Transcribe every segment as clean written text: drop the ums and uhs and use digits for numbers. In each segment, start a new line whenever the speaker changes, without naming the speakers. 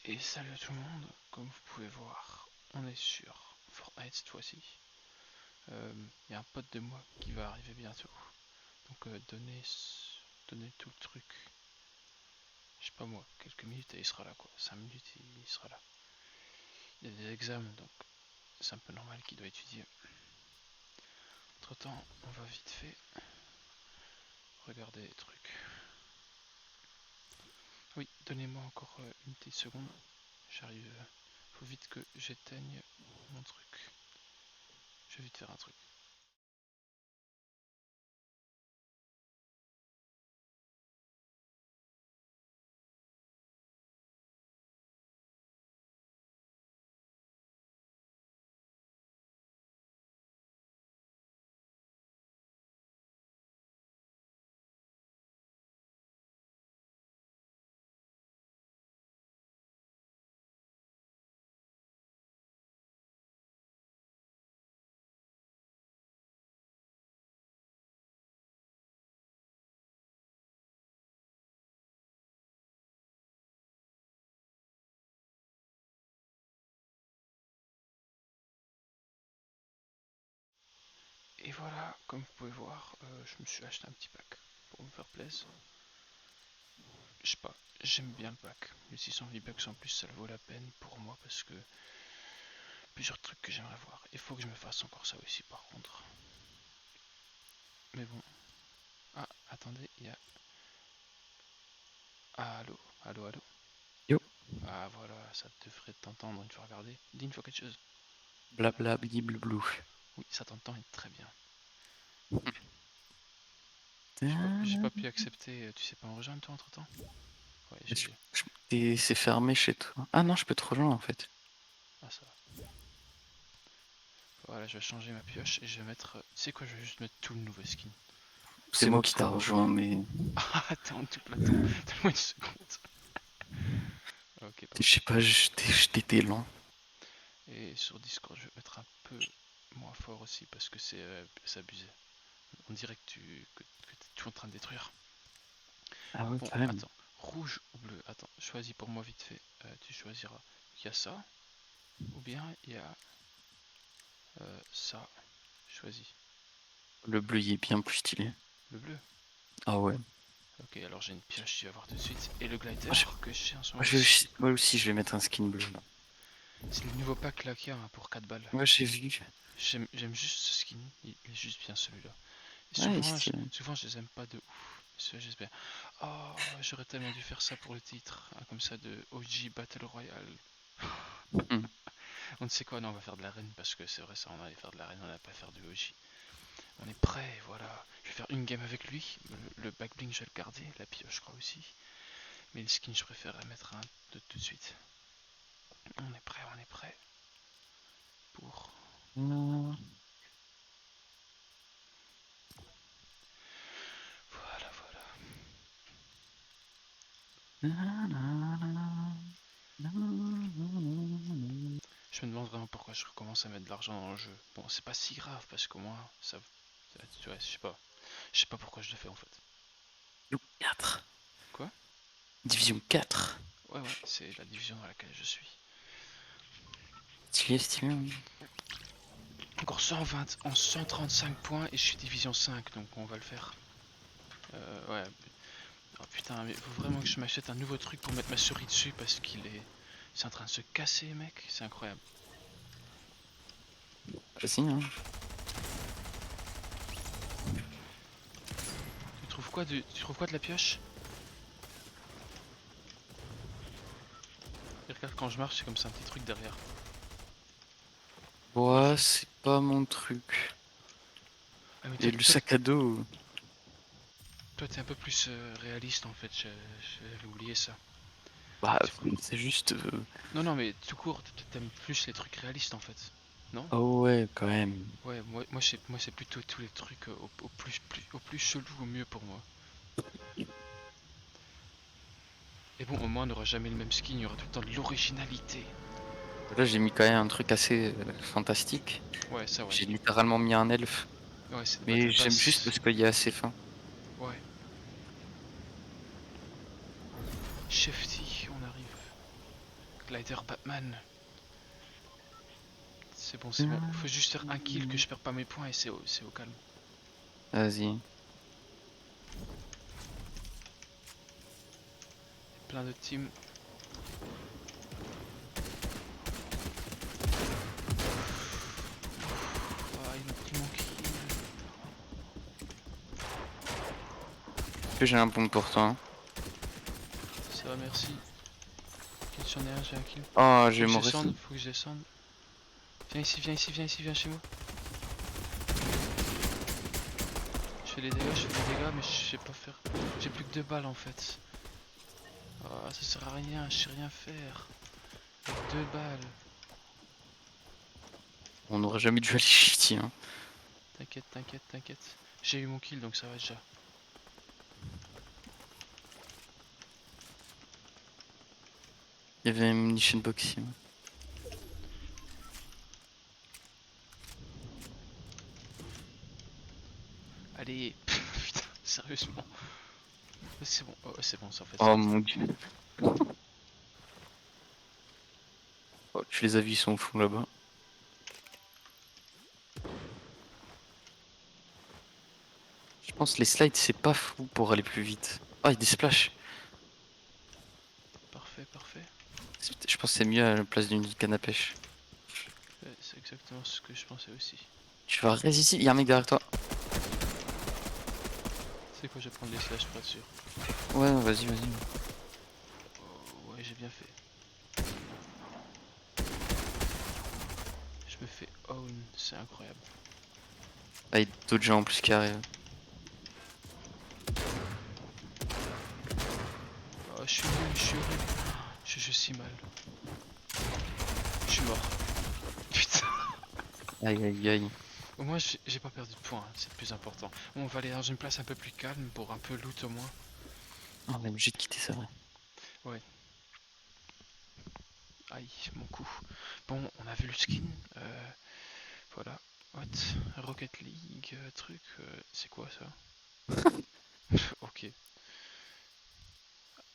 Et salut à tout le monde, comme vous pouvez voir, on est sur Fortnite cette fois-ci. Il y a un pote de moi qui va arriver bientôt. Donc donnez tout le truc. Je sais pas moi, quelques minutes et il sera là quoi. 5 minutes et il sera là. Il y a des examens donc c'est un peu normal qu'il doit étudier. Entre temps, on va vite fait regarder les trucs. Oui, donnez-moi encore une petite seconde. J'arrive. Faut vite que j'éteigne mon truc. Je vais vite faire un truc. Et voilà, comme vous pouvez voir, je me suis acheté un petit pack pour me faire plaisir. Je sais pas, j'aime bien le pack. Les 600 V-Bucks en plus, ça vaut la peine pour moi parce que plusieurs trucs que j'aimerais voir. Il faut que je me fasse encore ça aussi par contre. Mais bon. Ah, attendez, il y a. Ah, allô, allô, allô.
Yo,
Ah voilà, ça devrait t'entendre une fois regardé. Dis une fois quelque chose.
blabla, blibloublou.
Oui, ça t'entend très bien. J'ai pas
Je-
pu accepter. Tu sais pas me rejoindre toi entre temps. Ouais, GG.
C'est fermé chez toi. Ah non, je peux te rejoindre en fait.
Ah, ça va. Voilà, je vais changer ma pioche et je vais mettre. Tu sais quoi, je vais juste mettre tout le nouveau skin.
C'est moi qui t'a rejoint, mais
Ah, attends, tout platon. Donne-moi une seconde. Ok,
je
parfait.
sais pas, je t'étais lent.
Et sur Discord, je vais mettre un peu moins fort aussi parce que c'est abusé. On dirait que tu es en train de détruire.
Ah ouais,
Bon,
carrément.
attends. Rouge ou bleu? Attends, choisis pour moi vite fait. Tu choisiras. Il y a ça ou bien il y a ça. Choisis.
Le bleu il est bien plus stylé.
Le bleu.
Ah ouais.
Ok, alors j'ai une pioche, tu vas voir tout de suite. Et le glider
Moi, je-
que j'ai en ce
moi,
moment aussi.
moi aussi, je vais mettre un skin bleu là.
C'est le nouveau pack là qu'il y a hein, pour 4 balles.
Moi j'ai vu.
J'aime juste ce skin. Il est juste bien celui-là. Et
Ouais, il est stylé.
souvent je les aime pas de ouf. J'espère. Oh, j'aurais tellement dû faire ça pour le titre, hein, comme ça de OG Battle Royale.
Hmm.
On ne sait quoi, non, on va faire de l'arène parce que c'est vrai, ça, on allait faire de l'arène, on n'allait pas faire du OG. On est prêt, voilà. Je vais faire une game avec lui. Le back bling, je vais le garder. La pioche, je crois aussi. Mais le skin, je préfère mettre un de tout de suite. On est prêt pour.
Non.
Voilà, voilà. Je me demande vraiment pourquoi je recommence à mettre de l'argent dans le jeu. Bon, c'est pas si grave parce qu'au moins, tu vois, je sais pas. Je sais pas pourquoi je le fais en fait.
Division 4.
Quoi?
Division 4.
Ouais, ouais, c'est la division dans laquelle je suis.
Stylé, stylé, hein.
Encore 120, en 135 points et je suis division 5, donc on va le faire. Ouais. Oh putain, mais faut vraiment que je m'achète un nouveau truc pour mettre ma souris dessus parce qu'il est. C'est en train de se casser, mec. C'est incroyable.
Vas-y, hein.
Tu trouves quoi de la pioche? Et regarde, quand je marche, c'est comme ça un petit truc derrière.
Ouais, c'est pas mon truc.
Ah, mais
Et le sac à dos.
toi, t'es un peu plus réaliste en fait. J'avais oublié ça.
Bah,
C'est quoi?
c'est juste.
Non, non, mais tout court, t'aimes plus les trucs réalistes en fait. Non?
Oh ouais, quand même.
Ouais, moi c'est plutôt tous les trucs au plus chelou au mieux pour moi. Et bon, au moins on n'aura jamais le même skin, il y aura tout le temps de l'originalité.
Là, j'ai mis quand même un truc assez fantastique.
Ouais, ça ouais.
J'ai littéralement mis un elfe.
Ouais, c'est
Mais
Battle
j'aime juste
Pass.
parce qu'il est assez fin.
Ouais. Shifty, on arrive. Glider Batman. C'est bon, c'est bon. Faut juste faire un kill que je perds pas mes points et c'est au calme.
Vas-y.
Plein de teams. Ah, il m'a pris mon kill.
Est-ce que j'ai un bombe pour toi? Hein.
Ça va, merci. Ok, j'en ai un, j'ai un kill.
Oh, je
Faut
vais
que je
mourir.
descende, faut que je descende. Viens ici, viens ici, viens ici, viens chez moi. Je fais des dégâts, mais je sais pas faire. J'ai plus que 2 balles en fait. Ah, ça sert à rien, je sais rien faire. 2 balles.
On n'aurait jamais dû aller shitty. Hein.
T'inquiète, t'inquiète, t'inquiète. J'ai eu mon kill donc ça va déjà.
Il y avait une munition box ici. Ouais.
Allez, putain, sérieusement. C'est bon, oh, c'est bon, ça en fait.
Oh mon dieu. Oh, tu les as vus, ils sont au fond là-bas. Je pense que les slides, c'est pas fou pour aller plus vite. Oh, il y a des splashs.
Parfait, parfait.
Je pense que c'est mieux à la place d'une canne à pêche.
Ouais, c'est exactement ce que je pensais aussi.
Tu vas résister, il y a un mec derrière toi.
C'est quoi, je vais prendre les slash pour être sûr.
Ouais, vas-y, vas-y.
Oh, ouais, j'ai bien fait. Je me fais own, c'est incroyable.
Ah, il y a d'autres gens en plus qui arrivent.
Oh, je suis horrible, je suis horrible. Je suis si mal. Je suis mort. Putain.
Aïe, aïe, aïe.
Au moins, j'ai pas perdu de points, hein, c'est le plus important. Bon, on va aller dans une place un peu plus calme pour un peu loot au moins.
Oh, on est obligé de quitter, c'est vrai.
Ouais. Aïe, mon coup. Bon, on a vu le skin. Voilà. What? Rocket League, truc. C'est quoi ça? Ok.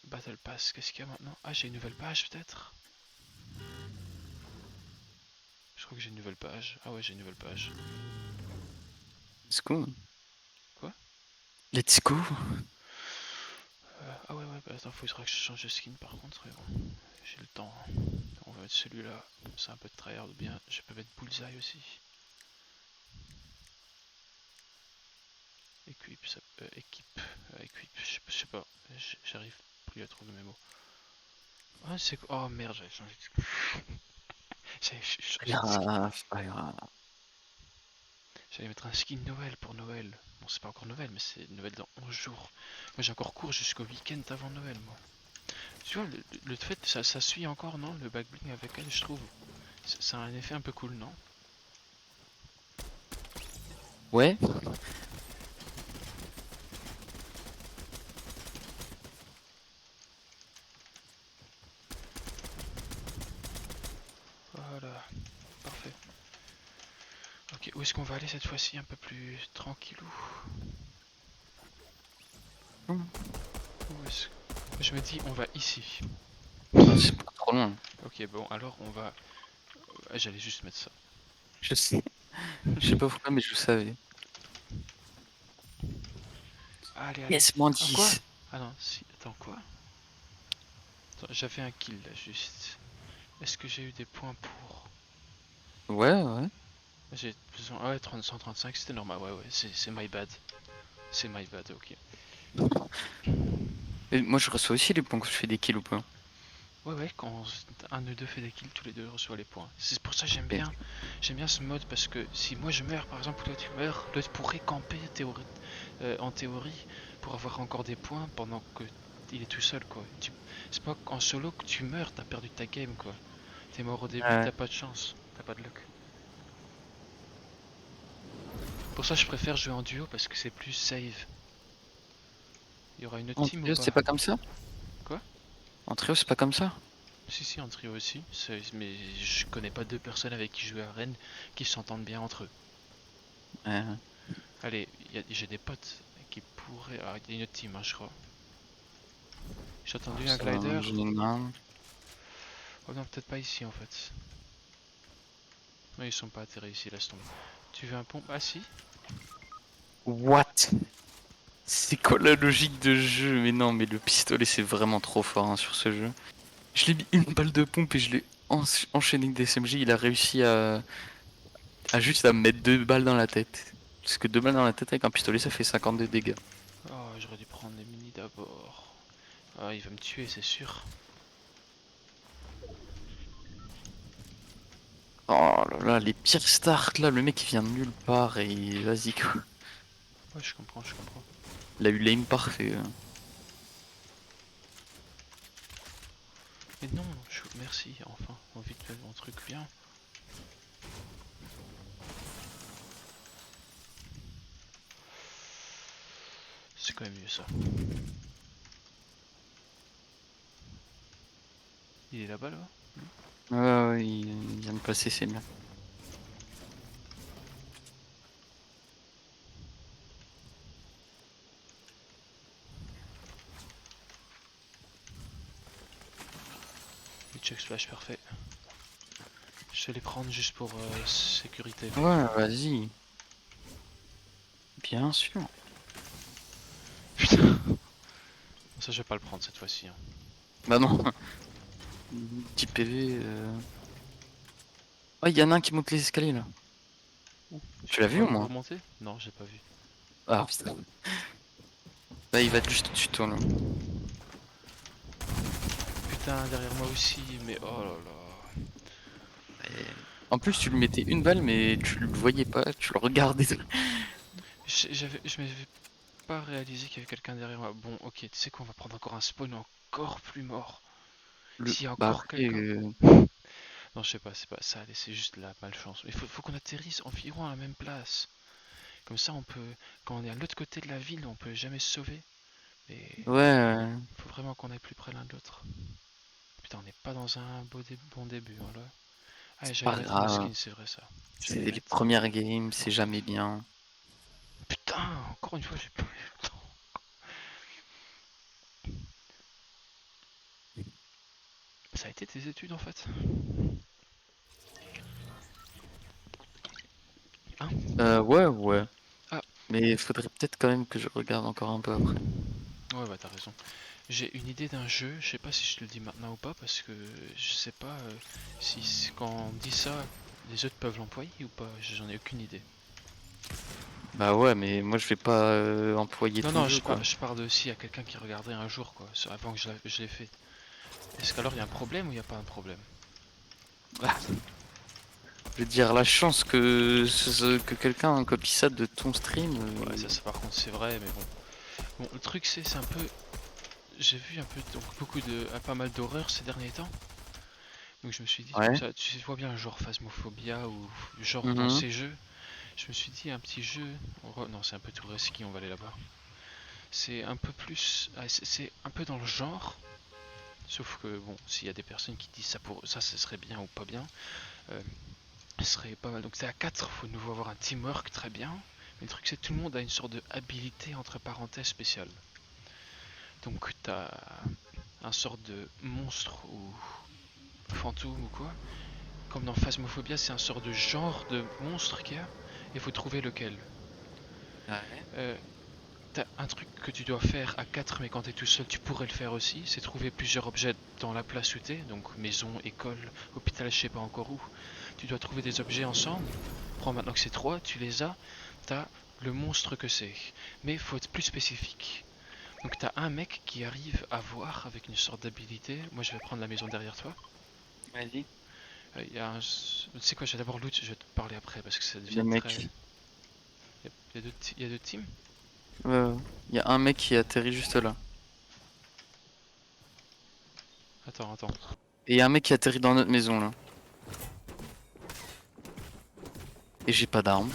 Battle Pass, qu'est-ce qu'il y a maintenant? Ah, j'ai une nouvelle page peut-être? Je crois que j'ai une nouvelle page. Ah ouais, j'ai une nouvelle page.
Let's go.
Quoi?
Let's go.
Ah ouais, ouais, bah attends, faudra que je change de skin par contre. Mais bon, j'ai le temps. On va mettre celui-là. C'est un peu de tryhard ou bien. Je peux mettre Bullseye aussi. Équipe, équipe, je sais pas. J'arrive plus à trouver mes mots. Ah, c'est quoi? Oh merde, j'avais changé de. J'avais changé de skin.
Pas grave.
J'allais mettre un skin Noël pour Noël. Bon, c'est pas encore Noël, mais c'est Noël dans 11 jours. Moi, j'ai encore cours jusqu'au week-end avant Noël, moi. Tu vois, le fait, ça suit encore, non? Le back bling avec elle, je trouve. Ça a un effet un peu cool, non?
Ouais.
Voilà, parfait. Ok, où est-ce qu'on va aller cette fois-ci? Un peu plus tranquillou. Où est-ce que... Je me dis, on va ici.
C'est pas trop loin.
Ok, bon, alors on va... J'allais juste mettre ça.
Je sais. Je sais pas pourquoi, mais je le savais.
Allez, allez.
Yes, moins
Ah, quoi?
10.
Ah non, si... Attends, quoi? Attends, j'avais un kill, là, juste. Est-ce que j'ai eu des points pour...
Ouais, ouais.
J'ai besoin... Ah ouais, 135, c'était normal. Ouais, ouais, c'est my bad. C'est my bad, ok.
Et moi, je reçois aussi les points quand je fais des kills ou pas.
Ouais, ouais, quand un de deux fait des kills, tous les deux reçoivent les points. C'est pour ça que
Et-
j'aime bien ce mode, parce que si moi je meurs, par exemple, ou toi tu meurs, l'autre pourrait camper en théorie pour avoir encore des points pendant que il est tout seul, quoi. C'est pas en solo que tu meurs, t'as perdu ta game, quoi. T'es mort au début,
Ouais.
t'as pas de chance, t'as pas de luck. Pour ça, je préfère jouer en duo parce que c'est plus save. Il y aura une autre
En
team ou
trio,
pas?
c'est pas comme ça?
Quoi?
En trio, c'est pas comme ça?
Si, si, en trio aussi. Mais je connais pas deux personnes avec qui jouer à Rennes qui s'entendent bien entre eux.
Ouais.
Allez, j'ai des potes qui pourraient. Ah, il y a une autre team, hein, je crois. J'ai entendu un
Ça va,
glider.
j'en ai une main.
Oh non, peut-être pas ici en fait. Non, ils sont pas atterrés ici, laisse tomber. Tu veux un pont? Ah si.
What? C'est quoi la logique de jeu? Mais non, mais le pistolet c'est vraiment trop fort hein, sur ce jeu. Je l'ai mis une balle de pompe et je l'ai enchaîné avec des SMG. Il a réussi à juste à me mettre 2 balles dans la tête. Parce que 2 balles dans la tête avec un pistolet ça fait 52 dégâts.
Oh, j'aurais dû prendre les minis d'abord. Ah, il va me tuer, c'est sûr.
Oh là là, les pires starts là, le mec il vient de nulle part et vas-y quoi.
Ouais, je comprends, je comprends.
Il a eu l'aim parfait.
Mais non, merci, enfin, envie de faire mon truc bien. C'est quand même mieux ça. Il est là-bas là?
Ouais, il vient de passer, c'est bien.
Les chug splash, parfait. Je vais les prendre juste pour sécurité.
Ouais, vas-y. Bien sûr.
Putain, ça je vais pas le prendre cette fois-ci. Hein.
Bah non. 10 PV. Oh, il y en a un qui monte les escaliers là.
Ouh,
Tu l'as vu au moins?
remonter? Non, j'ai pas vu.
Ah putain. Là, il va être juste au-dessus de toi là.
Putain, derrière moi aussi, mais oh là là.
En plus, tu lui mettais une balle, mais tu le voyais pas, tu le regardais.
Je m'avais pas réalisé qu'il y avait quelqu'un derrière moi. Bon, ok, tu sais qu'on va prendre encore un spawn encore plus mort. S'il y a
Bah
encore
après,
quelqu'un. Non, je sais pas, c'est pas ça, allez, c'est juste la malchance. Il faut qu'on atterrisse environ à la même place. Comme ça, on peut, quand on est à l'autre côté de la ville, on peut jamais se sauver. Mais
ouais,
faut vraiment qu'on aille plus près l'un de l'autre. Putain, on n'est pas dans un bon début, hein, là. Ah,
c'est
j'allais
pas
mettre mon
grave.
skin, c'est vrai ça.
C'est
J'allais
les
mettre.
premières games, c'est jamais bien.
Putain, encore une fois, j'ai pas eu le temps. Ça a été tes études en fait? Hein?
Ouais.
Ah,
Mais il faudrait peut-être quand même que je regarde encore un peu après.
ouais, bah t'as raison. J'ai une idée d'un jeu, je sais pas si je te le dis maintenant ou pas, parce que je sais pas si quand on dit ça, les autres peuvent l'employer ou pas, j'en ai aucune idée.
Bah ouais, mais moi je vais pas employer
Non,
ton
non,
jeu quoi.
je parle aussi à quelqu'un qui regarderait un jour, quoi, avant que je l'ai fait. Est-ce qu'alors il y a un problème ou il n'y a pas un problème?
Ah, je veux dire, la chance que quelqu'un copie ça de ton stream.
Ouais, ça par contre c'est vrai, mais bon. Bon, le truc c'est un peu. J'ai vu un peu, donc pas mal d'horreur ces derniers temps. Donc je me suis dit, comme
Ouais.
ça, tu vois bien, genre Phasmophobia ou genre dans
Mhm.
ces jeux. Je me suis dit, un petit jeu. Non, c'est un peu tout risqué, on va aller là-bas. C'est un peu plus. C'est un peu dans le genre. Sauf que, bon, s'il y a des personnes qui disent ça pour ça, ce serait bien ou pas bien, euh, ce serait pas mal. Donc c'est à 4, faut de nouveau avoir un teamwork très bien. Mais le truc, c'est que tout le monde a une sorte de habilité entre parenthèses spéciale. Donc t'as un sorte de monstre ou fantôme ou quoi. Comme dans Phasmophobia, c'est un sort de genre de monstre qu'il y a. Et il faut trouver lequel.
Ouais.
Euh, T'as un truc que tu dois faire à 4 mais quand t'es tout seul tu pourrais le faire aussi, c'est trouver plusieurs objets dans la place où t'es, donc maison, école, hôpital, je sais pas encore où. Tu dois trouver des objets ensemble. Prends maintenant que c'est 3, tu les as, t'as le monstre que c'est. Mais faut être plus spécifique. Donc t'as un mec qui arrive à voir avec une sorte d'habilité. Moi je vais prendre la maison derrière toi.
Vas-y.
Il y a un... Tu sais quoi, je vais d'abord loot, je vais te parler après parce que ça
Le
devient très...
mec.
Il y a deux teams.
Il y a un mec qui atterrit juste là.
Attends.
Et il y a un mec qui atterrit dans notre maison là. Et j'ai pas d'arme.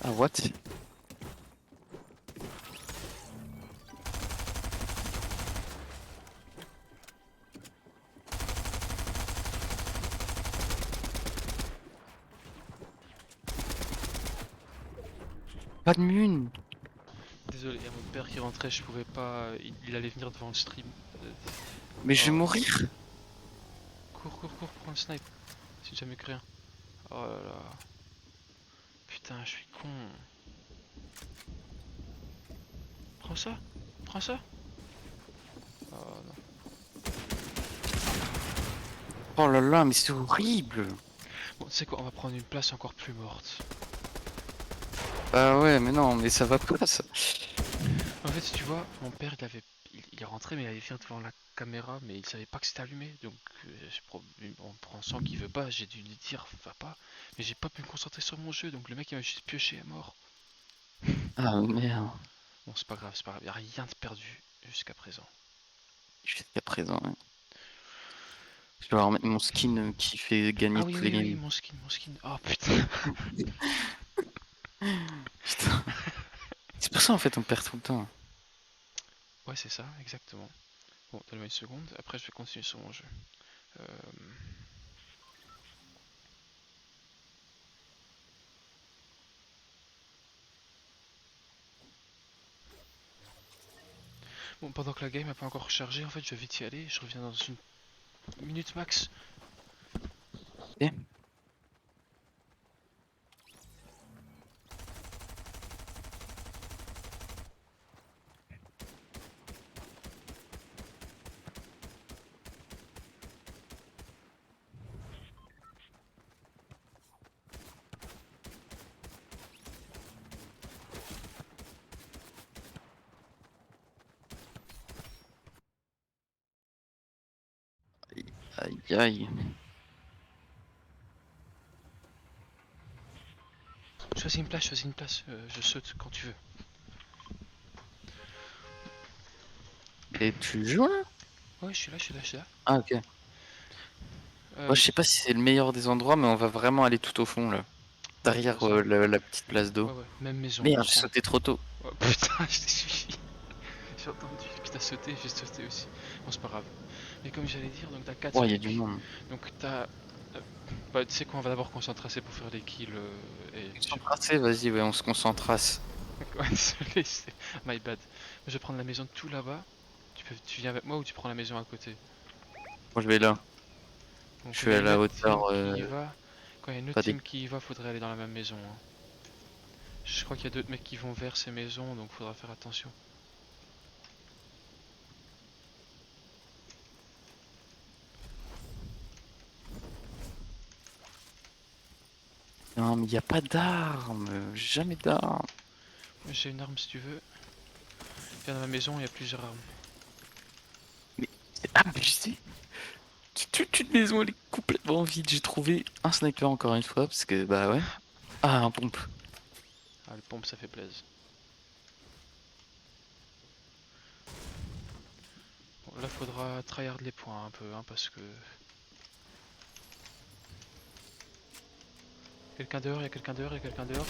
Ah, what? Pas de mune.
Désolé, il y a mon père qui rentrait, je pouvais pas. Il allait venir devant le stream.
Mais je vais
Oh,
mourir.
cours, cours, cours, prends le snipe. Si jamais que rien. Oh là là. Putain, je suis con. Prends ça. Prends ça. Oh non.
Oh là là, mais c'est horrible.
Bon, tu sais quoi, on va prendre une place encore plus morte.
Bah ouais, mais non, mais ça va pas ça.
En fait, si tu vois, mon père, il est rentré, mais il allait venir devant la caméra, mais il savait pas que c'était allumé. Donc, en pensant qu'il veut pas, j'ai dû lui dire, va pas. Mais j'ai pas pu me concentrer sur mon jeu, donc le mec, il m'a juste pioché à mort.
Ah merde.
Bon, c'est pas grave, c'est pas grave. Y a rien de perdu jusqu'à présent.
Jusqu'à présent, ouais. Je vais remettre mon skin qui fait gagner
Ah oui,
tous les
oui, oui,
games.
mon skin, mon skin. Oh putain.
Putain. C'est pour ça en fait on perd tout le temps.
Ouais, c'est ça, exactement. Bon, donne-moi une seconde, après je vais continuer sur mon jeu. Euh, Bon, pendant que la game n'a pas encore rechargé, en fait, je vais vite y aller. Je reviens dans une minute max.
Ok. Aïe aïe.
Choisis une place. Je saute quand tu veux.
Et tu joues là?
Ouais, je suis là, je suis là, je suis là.
Ah ok. Moi je sais pas si c'est le meilleur des endroits mais on va vraiment aller tout au fond là.
Ouais, t'as
Derrière
raison.
la petite place d'eau.
Ouais, ouais, même maison, on
Merde, j'ai
prend.
sauté trop tôt.
Oh, putain, je t'ai suivi. J'ai entendu que t'as sauté, j'ai sauté aussi. Bon, c'est pas grave. Mais comme j'allais dire, donc t'as 4
Oh il y a du
mecs.
monde.
Donc t'as. Bah, tu sais quoi, on va d'abord concentrer pour faire les kills. Et
Concentré, vas-y, ouais, on se concentrasse.
Ouais, désolé, c'est my bad. Je vais prendre la maison tout là-bas. Tu viens avec moi ou tu prends la maison à côté?
Moi je vais là.
Donc
Je
quand il
suis
y a
à
une
la
autre
hauteur
team qui y va, quand il y a une autre
pas des.
team qui y va, faudrait aller dans la même maison, hein. Je crois qu'il y a d'autres mecs qui vont vers ces maisons, donc faudra faire attention.
Non mais y a pas d'armes. Jamais d'armes.
J'ai une arme si tu veux. Viens dans ma maison, il y a plusieurs armes.
Mais c'est abusé. Toute une maison elle est complètement vide. J'ai trouvé un sniper encore une fois parce que bah ouais. Ah un pompe.
Ah, le pompe ça fait plaisir. Bon, là faudra tryhard les points un peu, hein, parce que... Quelqu'un dehors, il y a quelqu'un dehors, il y a quelqu'un dehors.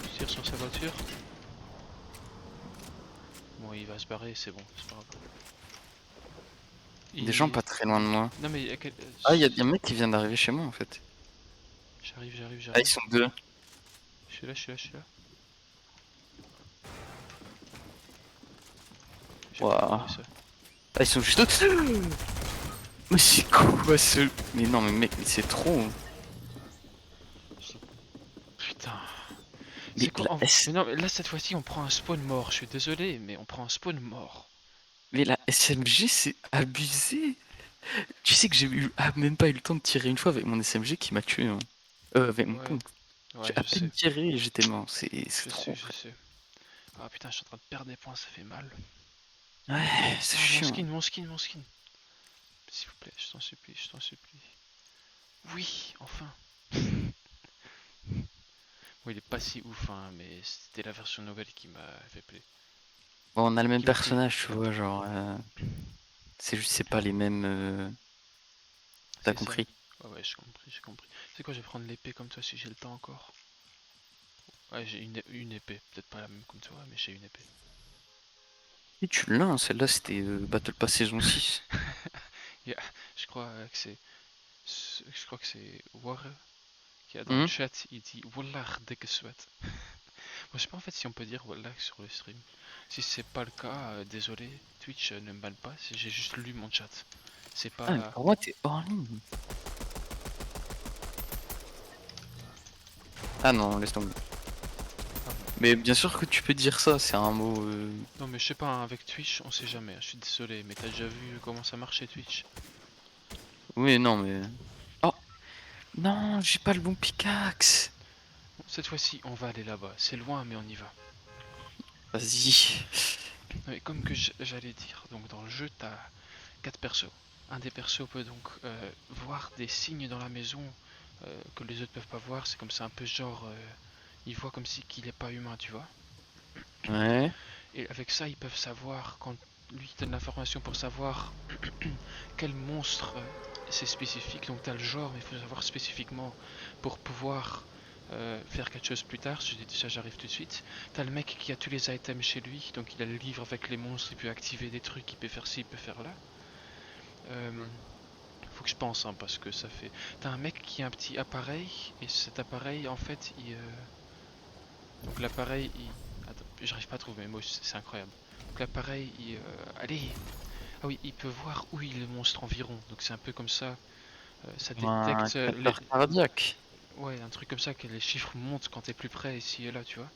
Je tire sur sa voiture. Bon, il va se barrer, c'est bon, c'est pas grave.
Des gens pas très loin de moi.
Non mais
Ah y a un mec qui vient d'arriver chez moi en fait.
J'arrive, j'arrive,
Ah ils
j'arrive.
sont deux.
Je suis là, je suis là, je suis là. J'ai
Waouh.
compris ça.
Ah ils sont juste au-dessus. Mais c'est quoi ce. Mais non mais mec mais c'est trop.
Putain. C'est
Mais
quoi Mais non, mais là cette fois-ci on prend un spawn mort. Je suis désolé, mais on prend un spawn mort.
Mais la SMG c'est abusé. Tu sais que j'ai eu même pas eu le temps de tirer une fois avec mon SMG qui m'a tué, hein. Avec mon
Ouais,
pompe.
ouais,
J'ai à
je sais.
peine tiré et j'étais mort. C'est
Je sais,
trop.
je sais. Ah putain, je suis en train de perdre des points, ça fait mal.
Ouais, c'est
Ah, mon
chiant.
skin, mon skin, mon skin. S'il vous plaît, je t'en supplie, je t'en supplie. Oui, enfin. Bon, il est pas si ouf, hein, mais c'était la version nouvelle qui m'a fait plaisir.
Bon, on a le même
Qui me plaît.
personnage, tu vois, genre. C'est juste, c'est pas les mêmes. T'as
C'est ça.
compris?
Ouais, ouais, j'ai compris, j'ai compris. C'est quoi, je vais prendre l'épée comme toi si j'ai le temps encore. Ouais, j'ai une épée. Peut-être pas la même comme toi, mais j'ai une épée.
Et tu l'as, hein, celle-là, c'était Battle Pass saison 6.
Yeah, je crois que c'est. Je crois que c'est War qui a dans le
Hum.
chat, il dit Wallah dikke sweat. Je sais pas en fait si on peut dire lag sur le stream. Si c'est pas le cas, désolé, Twitch ne me banne pas, j'ai juste lu mon chat. C'est
Ah, mais
pas...
pour moi, t'es hors ligne. Ah non, laisse tomber.
Ah bon.
Mais bien sûr que tu peux dire ça, c'est un mot.
Non mais je sais pas, hein, avec Twitch, on sait jamais, je suis désolé, mais t'as déjà vu comment ça marche chez Twitch?
Oui, non, mais. Oh non, j'ai pas le bon pickaxe.
Bon, cette fois-ci, on va aller là-bas, c'est loin mais on y va.
Vas-y.
Mais comme que j'allais dire, donc dans le jeu, t'as 4 persos. Un des persos peut donc voir des signes dans la maison que les autres peuvent pas voir, c'est comme ça un peu genre... il voit comme si qu'il est pas humain, tu vois.
Ouais.
Et avec ça, ils peuvent savoir, quand lui donne l'information pour savoir quel monstre c'est spécifique. Donc tu as le genre, mais il faut savoir spécifiquement pour pouvoir faire quelque chose plus tard. Ça, j'arrive tout de suite. Tu as le mec qui a tous les items chez lui, donc il a le livre avec les monstres, il peut activer des trucs, il peut faire ci, il peut faire là. Faut que je pense, hein, parce que ça fait... T'as un mec qui a un petit appareil, et cet appareil, en fait, donc l'appareil, Attends, j'arrive pas à trouver mes mots, c'est incroyable. Donc l'appareil, allez. Ah oui, il peut voir où il est le monstre environ. Donc c'est un peu comme ça. Ça
Un
détecte
capteur cardiaque.
Ouais, un truc comme ça, que les chiffres montent quand t'es plus près ici et là, tu vois.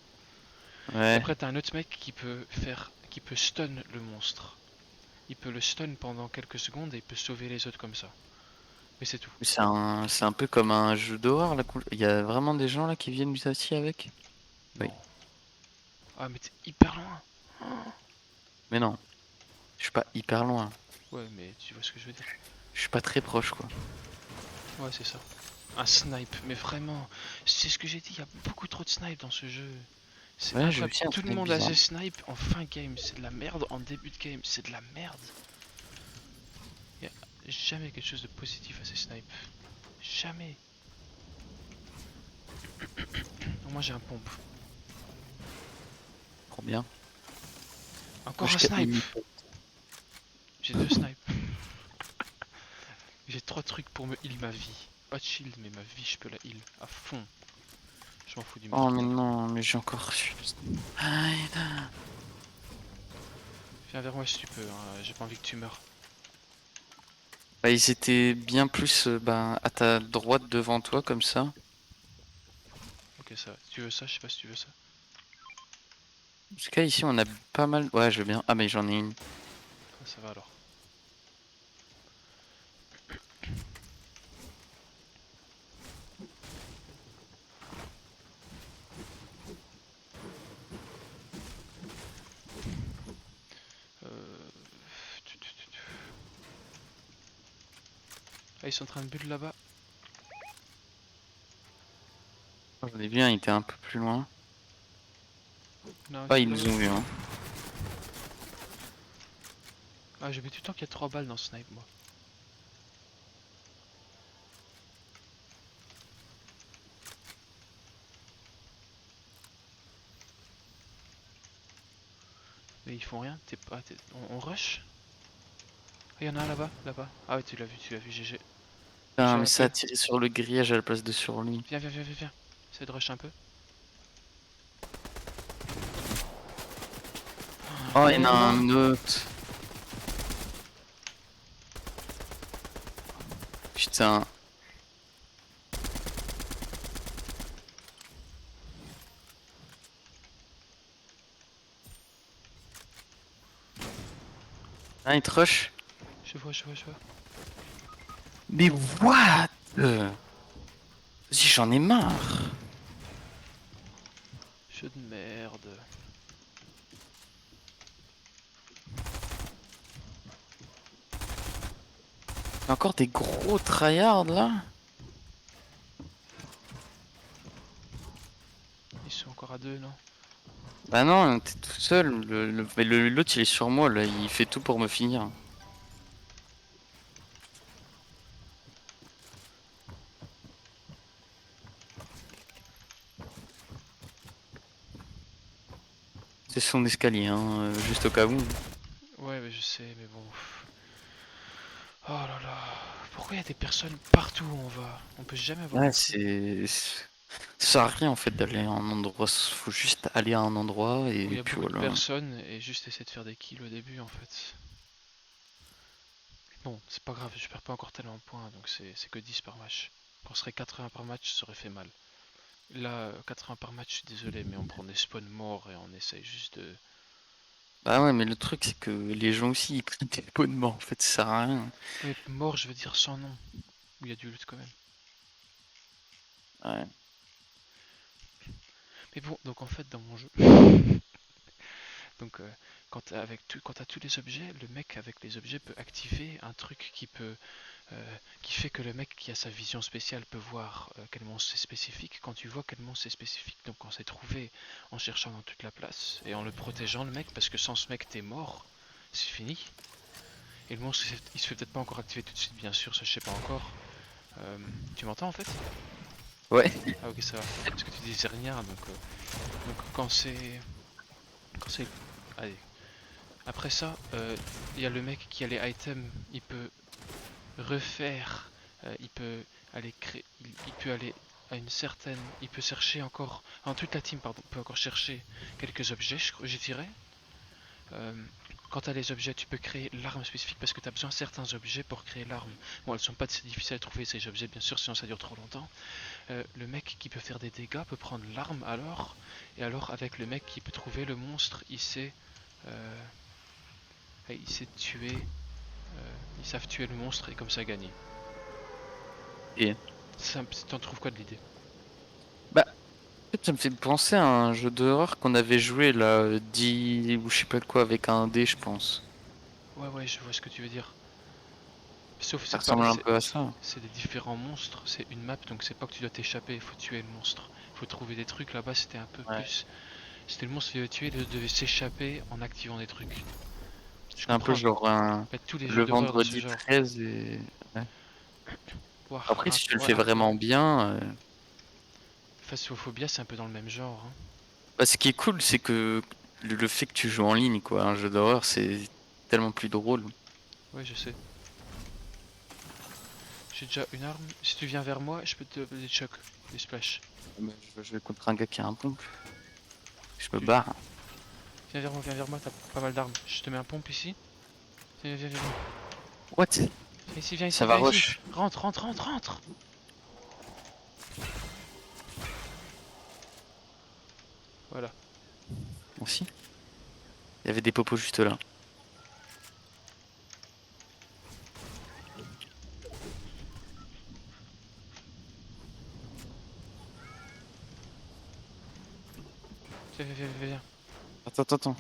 Et
Ouais.
après, t'as un autre mec qui peut stun le monstre. Il peut le stun pendant quelques secondes et il peut sauver les autres comme ça. Mais c'est tout.
C'est un peu comme un jeu d'horreur là. Il y a vraiment des gens là qui viennent s'assier avec? Oui.
Non. Ah, mais t'es hyper loin.
Mais non, je suis pas hyper loin.
Ouais, mais tu vois ce que je veux dire.
Je suis pas très proche quoi.
Ouais, c'est ça. Un snipe, mais vraiment, c'est ce que j'ai dit, il y a beaucoup trop de snipe dans ce jeu. C'est
Ouais, j'ai
incroyable.
aussi un
Tout le
truc
monde a
bizarre.
ses snipe en fin game, c'est de la merde. En début de game, c'est de la merde. Il y a jamais quelque chose de positif à ces snipes. Jamais. Donc moi j'ai un pompe.
Trop bien. Moi
Encore
je
un
capte
snipe.
mes
J'ai deux snipes. J'ai trois trucs pour me heal ma vie. Pas de shield, mais ma vie je peux la heal à fond. Je m'en fous du
Oh mais
marteau.
non, mais j'ai encore reçu. Aïe, là.
Viens vers moi si tu peux, hein. J'ai pas envie que tu meurs.
Bah, ils étaient bien plus bah, à ta droite devant toi comme ça.
Ok, ça va. Tu veux ça? Je sais pas si tu veux ça.
En tout cas ici on a pas mal. Ouais, je veux bien. Ah mais j'en ai une.
Ah, ça va alors. Euh... Ah, ils sont en train de bulle là-bas.
J'en ai vu un, il était un peu plus loin.
Non,
Ah
qui est
ils nous
là-bas.
ont vu hein.
Ah, j'ai mis du temps qu'il y a 3 balles dans ce snipe, moi. Mais ils font rien. T'es pas. On rush? Ah, il y en a un là-bas, là-bas. Ah ouais, tu l'as vu, GG.
Putain,
J'ai
mais
un
ça
peu.
a tiré sur le grillage à la place de sur lui.
Viens, viens, viens, viens, viens. Essaye de rush un peu.
Oh il y en a
Non.
un autre. Putain. Ah il te rush.
Je vois, je vois, je vois.
Mais what? Vas-y j'en ai marre.
Jeu de merde.
Il y a encore des gros tryhards là.
Ils sont encore à deux, non?
Bah non, t'es tout seul. Mais l'autre il est sur moi là, il fait tout pour me finir. C'est son escalier, hein, juste au cas où.
Ouais, mais je sais, mais bon. Oh là là. Pourquoi il y a des personnes partout où on va? On peut jamais avoir
Ouais,
info.
Ça sert à rien en fait d'aller à un endroit, faut juste aller à un endroit
Où il y
et
a
puis
beaucoup de
voilà.
personnes et juste essayer de faire des kills au début en fait. Bon, c'est pas grave, je perds pas encore tellement de points, donc c'est que 10 par match. Quand ce serait 80 par match, ça aurait fait mal. Là, 80 par match, je suis désolé, mais on prend des spawns morts et on essaye juste de...
Bah ouais, mais le truc c'est que les gens aussi ils prennent des abonnements en fait, ça sert à rien.
Mais mort, je veux dire sans nom, où il y a du loot quand même.
Ouais.
Mais bon, donc en fait, dans mon jeu... Donc, quand t'as tous les objets, le mec avec les objets peut activer un truc qui fait que le mec qui a sa vision spéciale peut voir quel monstre c'est spécifique. Quand tu vois quel monstre c'est spécifique, donc on s'est trouvé en cherchant dans toute la place et en le protégeant le mec, parce que sans ce mec t'es mort, c'est fini. Et le monstre il se fait peut-être pas encore activer tout de suite, bien sûr, ça je sais pas encore. Tu m'entends en fait?
Ouais.
Ah ok, ça va. Parce que tu disais rien, donc quand c'est allez. Après ça, il y a le mec qui a les items, il peut refaire, il peut aller créer, il peut aller à une certaine, il peut chercher encore, toute la team pardon, peut encore chercher quelques objets, je dirais. Euh, Quand tu as les objets, tu peux créer l'arme spécifique parce que tu as besoin de certains objets pour créer l'arme. Bon, elles sont pas si difficiles à trouver ces objets, bien sûr, sinon ça dure trop longtemps. Le mec qui peut faire des dégâts peut prendre l'arme alors, et alors avec le mec qui peut trouver le monstre, euh, il sait tuer, ils savent tuer le monstre et comme ça gagner.
Et
T'en trouves quoi de l'idée?
bah en fait, ça me fait penser à un jeu d'horreur qu'on avait joué là, 10 ou je sais pas quoi avec un dé je pense.
Ouais, ouais, je vois ce que tu veux dire. Sauf
Ça
c'est pas,
ressemble un peu à ça.
c'est des différents monstres, c'est une map, donc c'est pas que tu dois t'échapper, il faut tuer le monstre. Il faut trouver des trucs, là-bas c'était un peu
Ouais.
plus... C'était le monstre qui devait tuer, il devait s'échapper en activant des trucs. Je
C'est un peu
comprends,
genre un...
pas tous les jeux
le
d'horreur dans ce
vendredi
genre.
13 et... Ouais.
Ouah,
Après si tu le
ouais,
fais vraiment bien...
Phasmophobia c'est un peu dans le même genre. Hein.
Bah, ce qui est cool c'est que le fait que tu joues en ligne quoi, un jeu d'horreur c'est tellement plus drôle.
Ouais, je sais. J'ai déjà une arme. Si tu viens vers moi, je peux te des chocs, des splash.
Mais je vais contre un gars qui a un pompe. Je me
Tu...
barre.
viens vers moi, t'as pas mal d'armes. Je te mets un pompe ici. Viens.
What?
Viens ici, viens ici,
Ça va
viens ici.
rush.
Rentre. Voilà.
Aussi. Il y avait des popos juste là.
Viens.
Attends.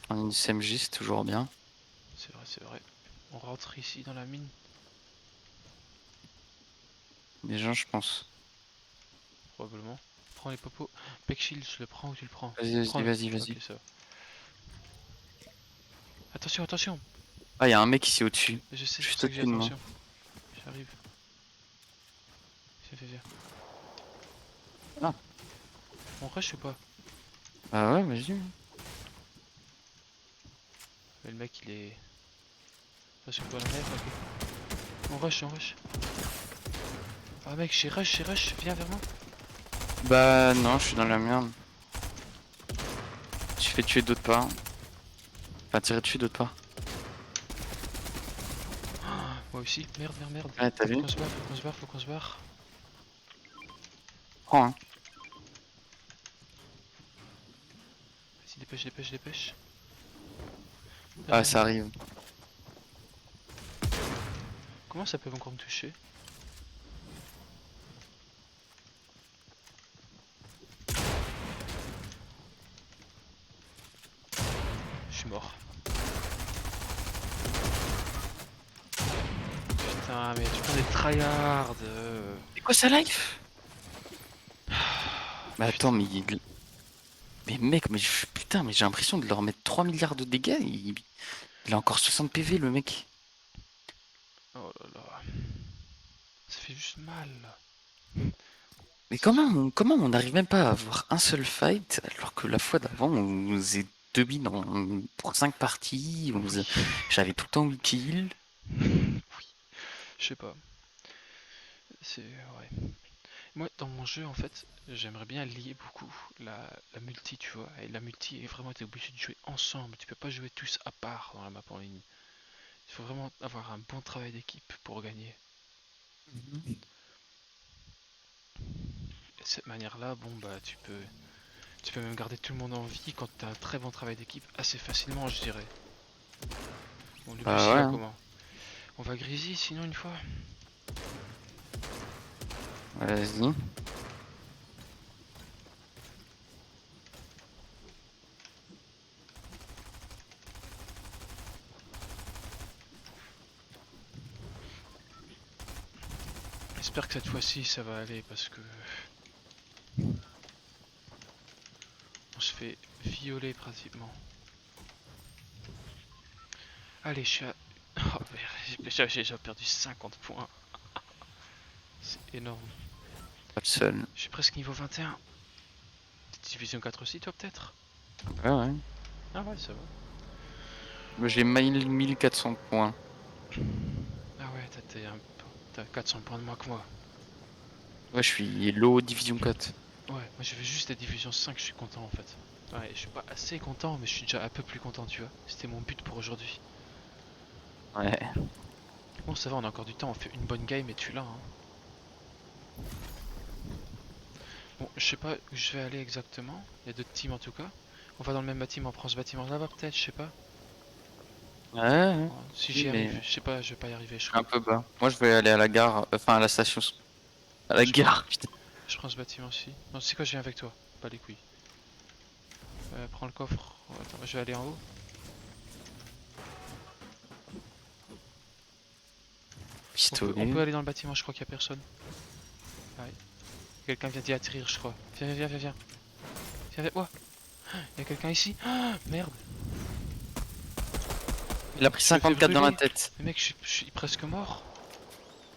Un SMJ c'est toujours bien.
C'est vrai. On rentre ici dans la mine.
Des gens je pense.
Probablement. Prends les popos. Peck Shield, je le prends ou tu le prends?
Vas-y,
Prends-le.
vas-y,
Ok,
vas-y.
ça va. Attention.
Ah, il y a un mec ici au-dessus.
Je sais, c'est pour
Juste
ça que j'ai
au-dessus de moi.
attention. J'arrive. Viens.
Ah,
On rush ou pas?
bah ouais, vas-y.
Mais le mec, il est... Attention, pas la nef, ok. On rush. Ah mec, j'ai rush. Viens vers moi.
Bah non, je suis dans la merde. Je fais tuer d'autres pas. Enfin, tirer dessus d'autres pas.
Moi aussi. Merde.
Ouais, t'as
Faut
vu?
qu'on se barre.
Prends, hein.
Vas-y, dépêche.
Ah,
Derrière
ça
moi.
arrive.
Comment ça peut encore me toucher? Je suis mort. Putain, mais tu prends des tryhards.
C'est quoi sa life? Mais attends,
Putain.
mais mec, putain, mais j'ai l'impression de leur mettre 3 milliards de dégâts. Il a encore 60 PV, le mec.
Oh là là. Ça fait juste mal.
Mais comment on n'arrive même pas à avoir un seul fight alors que la fois d'avant on faisait 2 wins pour 5 parties,
Oui.
j'avais tout le temps 8 kills.
Oui. Je sais pas. C'est. Ouais. Moi, dans mon jeu, en fait, j'aimerais bien lier beaucoup la multi, tu vois. Et la multi est vraiment, t'es obligé de jouer ensemble. Tu peux pas jouer tous à part dans la map en ligne. Il faut vraiment avoir un bon travail d'équipe pour gagner. Et de cette manière-là, bon, bah, tu peux même garder tout le monde en vie quand t'as un très bon travail d'équipe assez facilement, je dirais. Bon, le bus,
Bah
il
ouais,
va
hein.
comment? On va Grisy sinon une fois?
Vas-y.
J'espère que cette fois-ci ça va aller parce que on se fait violer pratiquement. Allez, je suis à. Oh merde, j'ai déjà perdu 50 points. C'est énorme.
Pas le seul.
Je suis presque niveau 21. Division 4 aussi, toi peut-être?
Ouais, ouais.
Ah ouais, ça va.
Moi, j'ai 1400 points.
Ah ouais, t'as 400 points de moins que moi.
Ouais, je suis low division 4.
Ouais, moi je veux juste la division 5, je suis content en fait. Ouais, je suis pas assez content, mais je suis déjà un peu plus content, tu vois. C'était mon but pour aujourd'hui.
Ouais.
Bon, ça va, on a encore du temps, on fait une bonne game et tu l'as, hein. Bon, je sais pas où je vais aller exactement. Il y a d'autres teams en tout cas. On va dans le même bâtiment, on prend ce bâtiment là-bas peut-être, je sais pas.
Ouais, ouais.
Oh, si
Oui,
j'y arrive,
mais
je sais pas, je vais pas y arriver, je
un
crois.
peu bas. Moi, je vais aller à la gare, enfin à la station. À
Ouais,
la gare, putain.
je prends ce bâtiment aussi. Non, c'est quoi, je viens avec toi. Pas les couilles. Prends le coffre. Oh, attends, je vais aller en haut. On
Pistolet.
peut aller dans le bâtiment, je crois qu'il y a personne. Ouais. Quelqu'un vient d'y atterrir, je crois. Viens, viens, viens, viens. Viens avec moi. Il y a quelqu'un ici. Ah, merde.
Il a pris
Je me fais
54 dans la
brûler.
tête.
Mais mec, je suis presque mort.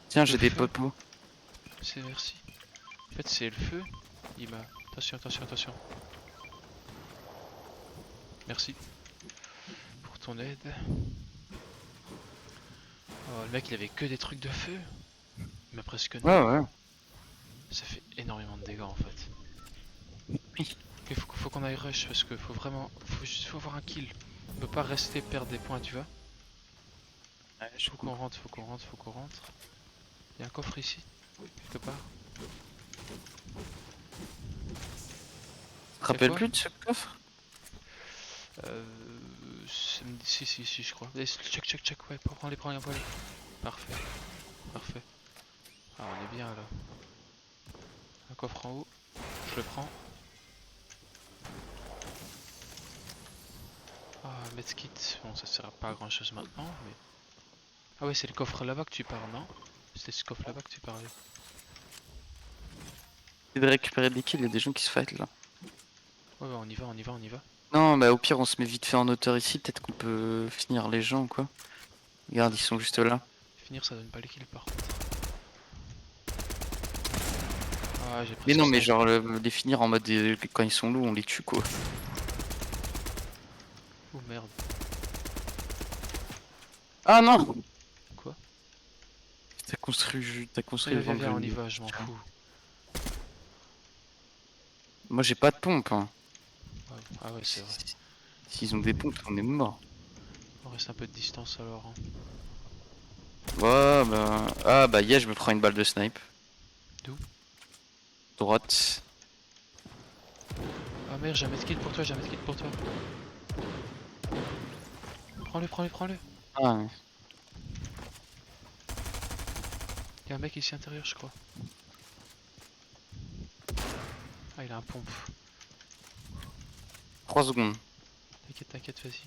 Tiens,
Le
j'ai des
feu.
popos.
C'est merci. En fait, c'est le feu. Il m'a. Attention, attention, attention. Merci pour ton aide. Oh, le mec, il avait que des trucs de feu. Il m'a presque
Ouais,
knock.
ouais.
Ça fait énormément de dégâts en fait.
Oui.
Il faut qu'on aille rush parce que faut vraiment. Faut avoir un kill. On peut pas rester perdre des points, tu vois.
Ouais, je
Faut qu'on
comprends.
rentre, faut qu'on rentre, faut qu'on rentre. Il y a un coffre ici, quelque part.
Tu te
Y'a
rappelles
quoi?
plus de ce coffre?
Euh. Si, je crois. Allez, check, check, check, ouais, prends-les, prends-les, prends-les. Parfait, parfait. Ah, on est bien là. Un coffre en haut, je le prends. Ah, medkit, bon, ça sert à pas à grand chose maintenant, mais. Ah, ouais, c'est le coffre là-bas que tu parles, non? C'était ce coffre là-bas que tu parlais.
C'est de récupérer des kills, il y a des gens qui se fight là.
Ouais, ouais, on y va, on y va, on y va.
Non, bah au pire, on se met vite fait en hauteur ici, peut-être qu'on peut finir les gens quoi. Regarde, ils sont juste là.
Finir, ça donne pas les kills par contre. Ah, j'ai
Mais
presque
non, mais
100.
genre les finir en mode quand ils sont loups, on les tue quoi.
Oh merde.
Ah non!
Quoi?
T'as construit
Viens,
le
viens,
vent que je
viens, on y
voulais.
va, je m'en fous.
Moi j'ai pas de pompe, hein.
Ah ouais, c'est vrai.
S'ils ont des pompes, on est mort.
On reste un peu de distance alors, hein.
Ouais, bah. Ah bah, yeah, je me prends une balle de snipe.
D'où?
Droite.
Ah merde, j'ai un medkit pour toi, j'ai un medkit pour toi. Prends-le, prends-le, prends-le.
Ah, ouais.
Y'a un mec ici à l'intérieur, je crois. Ah, il a un pompe.
3 secondes.
T'inquiète, t'inquiète, vas-y.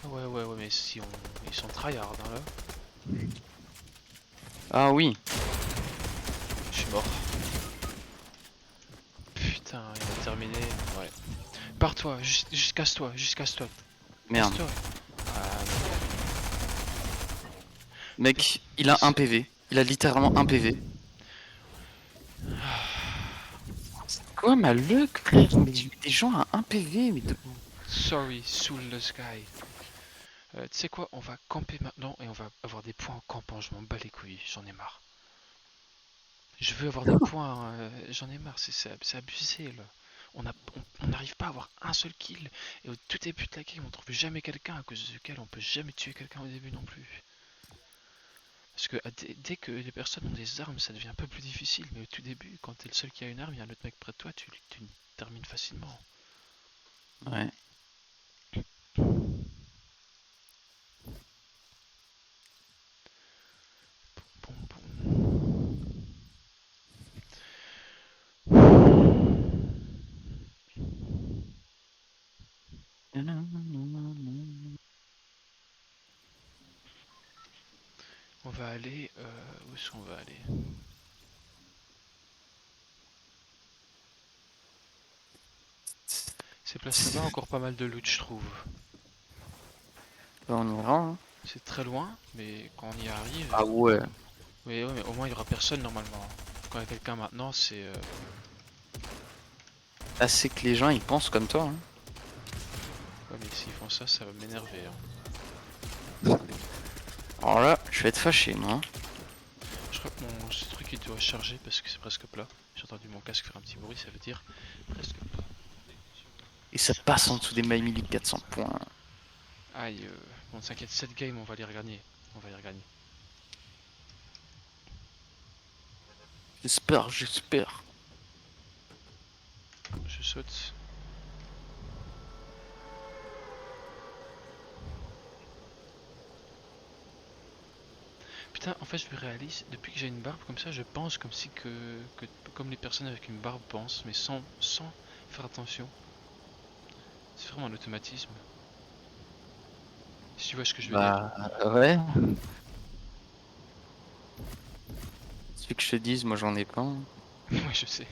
Ah ouais, ouais, ouais, mais si on. Ils sont tryhard, hein, là.
Ah oui.
Je suis mort. Putain, il a terminé. Ouais. Pars-toi, juste casse-toi, juste casse-toi.
Merde.
Casse-toi. Ah,
Mec, il a 1 PV. Il a littéralement 1 PV. quoi ma luck, frère? Mais j'ai des gens à 1 PV, mais
Sorry, Soul the Sky. Tu sais quoi, on va camper maintenant et on va avoir des points en campant. Je m'en bats les couilles, j'en ai marre. Je veux avoir des points, j'en ai marre, c'est abusé là. On n'arrive pas à avoir un seul kill. Et au tout début de la game, on trouve jamais quelqu'un à cause duquel on peut jamais tuer quelqu'un au début non plus. Parce que dès que les personnes ont des armes, ça devient un peu plus difficile. Mais au tout début, quand t'es le seul qui a une arme, il y a un autre mec près de toi, tu termines facilement.
ouais.
Bon, bon. On va aller... où est-ce qu'on va aller? Ces places là-bas, encore pas mal de loot, je trouve.
Bah, on ira, hein.
C'est très loin, mais quand on y arrive...
Ah ouais.
Oui, ouais, mais au moins il y aura personne normalement. Quand il y a quelqu'un maintenant, c'est...
Ah, c'est que les gens ils pensent comme toi, hein.
Ouais, mais s'ils font ça, ça va m'énerver. Hein.
Alors là, je vais être fâché, moi, hein.
Je crois que mon ce truc il doit charger parce que c'est presque plat. J'ai entendu mon casque faire un petit bruit, ça veut dire presque plat.
Et ça passe en dessous des My 1400 points.
Aïe, bon, t'inquiète, cette game, on va les regagner. On va y regagner.
J'espère, j'espère.
Je saute. Putain, en fait, je me réalise, depuis que j'ai une barbe comme ça, je pense comme si comme les personnes avec une barbe pensent, mais sans faire attention. C'est vraiment un automatisme. Si tu vois ce que je veux dire.
Bah ouais. Tu veux que je te dise, moi j'en ai pas, hein.
Oui, je sais.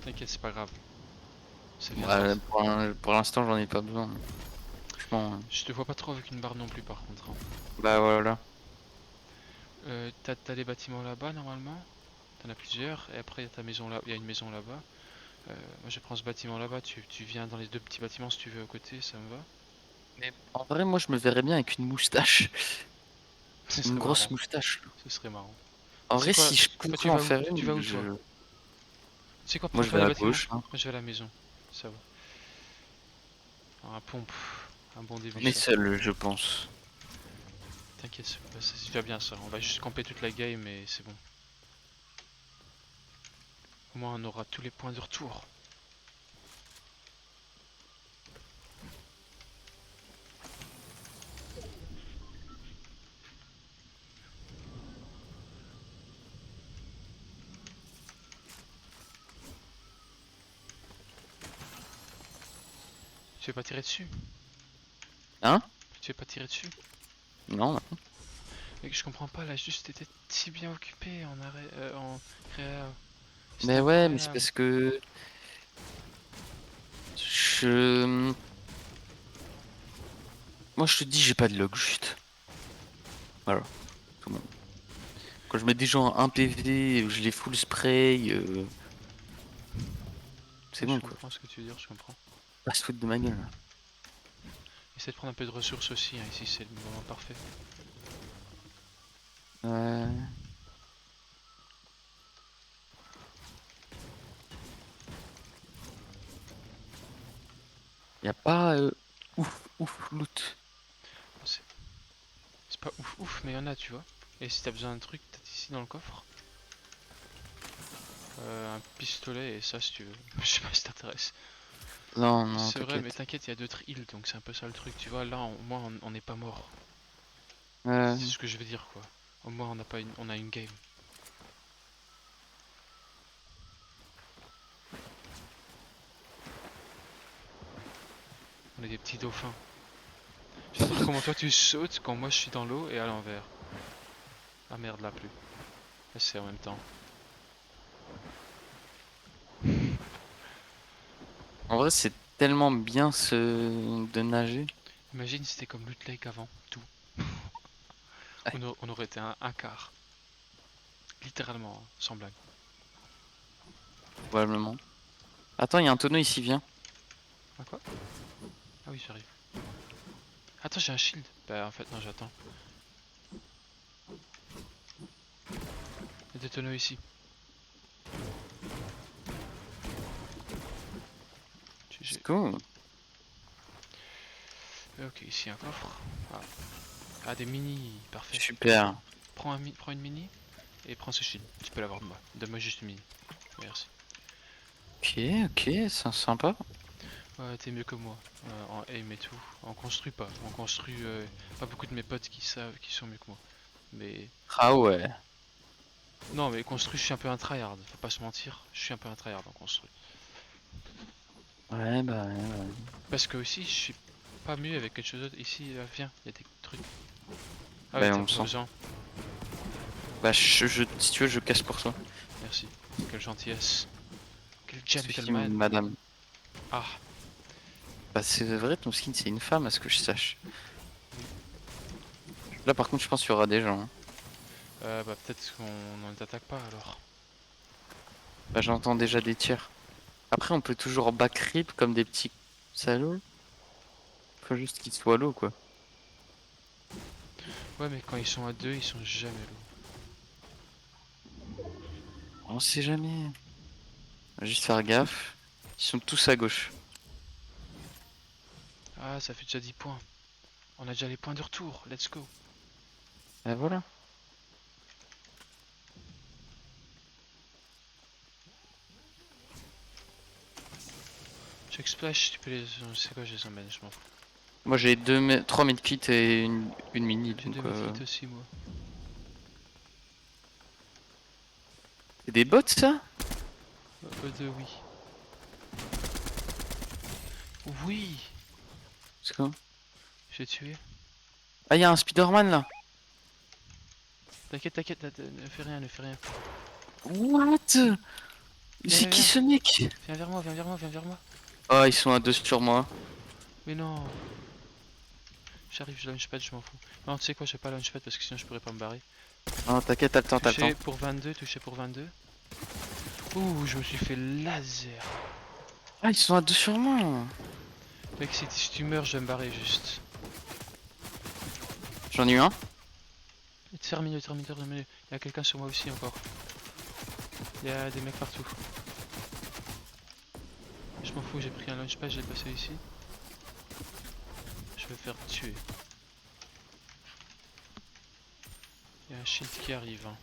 T'inquiète, c'est pas grave. Ça vient
Bah,
sortir.
pour l'instant j'en ai pas besoin. Franchement.
Je te vois pas trop avec une barbe non plus, par contre. Hein.
Bah voilà.
T'as les bâtiments là-bas, normalement. T'en as plusieurs. Et après, il y a ta maison là. Il y a une maison là-bas. Moi, je prends ce bâtiment là-bas. Tu viens dans les deux petits bâtiments si tu veux à côté, ça me va.
Mais en vrai, moi je me verrais bien avec une moustache.
Ce
Une
serait
grosse
marrant.
moustache.
Ce serait marrant.
En
C'est
vrai,
quoi?
si je
Toi,
pouvais en faire une,
tu vas où, toi? C'est quoi
moi
pour
je
faire
vais
les
à
bâtiments?
gauche, hein.
Moi, je vais à la maison. Ça va. Alors, un pompe. Un bon début,
On est
ça.
seul, je pense.
T'inquiète, c'est déjà bien ça. On va juste camper toute la game et c'est bon. Au moins, on aura tous les points de retour. Tu veux pas tirer dessus?
Hein?
Tu veux pas tirer dessus?
Non.
Mec, je comprends pas, là, juste t'étais si bien occupé en arrêt, en créa. C'était
Mais ouais, mais c'est
incroyable.
parce que je... Moi je te dis, j'ai pas de log juste. Voilà. Tout le monde. Quand je mets des gens en 1 PV, je les full spray, c'est
Ouais, je
bon quoi.
comprends ce que tu veux dire, je comprends.
Pas se foutre de ma gueule.
Essaie de prendre un peu de ressources aussi, hein, ici c'est le moment parfait.
Ouais. Y a pas ouf loot.
C'est c'est pas ouf ouf, mais y'en a, tu vois. Et si t'as besoin d'un truc, t'as ici dans le coffre. Un pistolet et ça si tu veux. Je sais pas si t'intéresse.
Non, non,
C'est vrai, mais
t'inquiète.
t'inquiète, il y a d'autres îles, donc c'est un peu ça le truc, tu vois. Là, au moins, on n'est pas mort.
Ouais.
C'est ce que je veux dire, quoi. Au moins, on a une game. On est des petits dauphins. J'adore comment toi tu sautes quand moi je suis dans l'eau et à l'envers. Ah merde, là plus. Là c'est en même temps.
En vrai, c'est tellement bien de nager.
Imagine si c'était comme Loot Lake avant, tout.
Ouais.
On aurait été un quart. Littéralement, hein, sans blague.
probablement. Attends, il y a un tonneau ici, viens.
Ah quoi? Ah oui, j'arrive. Attends, j'ai un shield. Bah en fait non, j'attends. Il y a des tonneaux ici.
Let's
GG.
go.
Ok, ici un coffre. Ah, ah des mini, parfait.
Super.
Prends une mini et prends ce shield. Tu peux l'avoir de moi. Donne-moi juste une mini. Merci.
Ok, ok, c'est sympa.
Ouais, t'es mieux que moi en aim et tout. On construit pas. On construit pas beaucoup de mes potes qui savent, qui sont mieux que moi. Mais
Ah ouais.
non, mais construit, je suis un peu un tryhard. Faut pas se mentir. Je suis un peu un tryhard en construit.
Ouais, bah ouais, ouais.
Parce que aussi, je suis pas mieux avec quelque chose d'autre. Ici, viens, il y a des trucs. Ah ouais,
Bah
t'as
on
pas
sent.
besoin.
Bah si tu veux, je casse pour toi.
Merci. Quelle gentillesse. Quel
Ceci,
gentleman.
madame.
Ah,
Bah c'est vrai, ton skin c'est une femme, à ce que je sache. Là par contre, je pense qu'il y aura des gens, hein.
bah peut-être qu'on ne t'attaque pas alors.
Bah j'entends déjà des tirs. Après, on peut toujours back rip comme des petits salauds. Faut juste qu'ils soient low, quoi.
Ouais, mais quand ils sont à deux, ils sont jamais lourds.
On sait jamais. On va juste faire gaffe. Ils sont tous à gauche.
Ah, ça fait déjà 10 points. On a déjà les points de retour. Let's go.
Et voilà.
Check splash, tu peux les. C'est quoi, je les emmène, je m'en fous.
Moi j'ai 3 medkits et une mini,
J'ai deux
donc
medkits aussi, moi.
c'est des bots ça?
Deux, oui. Oui,
C'est quoi?
j'ai tué.
Ah, il y a un Spider-Man là.
T'inquiète, t'inquiète, ne fais rien, ne fais rien.
What?
Viens,
C'est
viens,
qui
viens.
ce mec?
Viens vers moi, viens vers moi, viens vers moi.
Oh, ils sont à deux sur moi.
Mais non. J'arrive, je launchpad, je m'en fous. Non, tu sais quoi, je vais pas launchpad parce que sinon je pourrais pas me barrer.
Non, t'inquiète, t'as le temps, t'as le temps.
Touché pour 22, touché pour 22. Ouh, je me suis fait laser.
Ah, ils sont à deux sur moi.
Mec, si tu meurs, je vais me barrer juste.
J'en ai eu un.
Terminé, terminé, terminé. Il y a quelqu'un sur moi aussi encore. Il y a des mecs partout. Je m'en fous, j'ai pris un launchpad, je l'ai passé ici. Je vais me faire tuer. Il y a un shield qui arrive. Hein.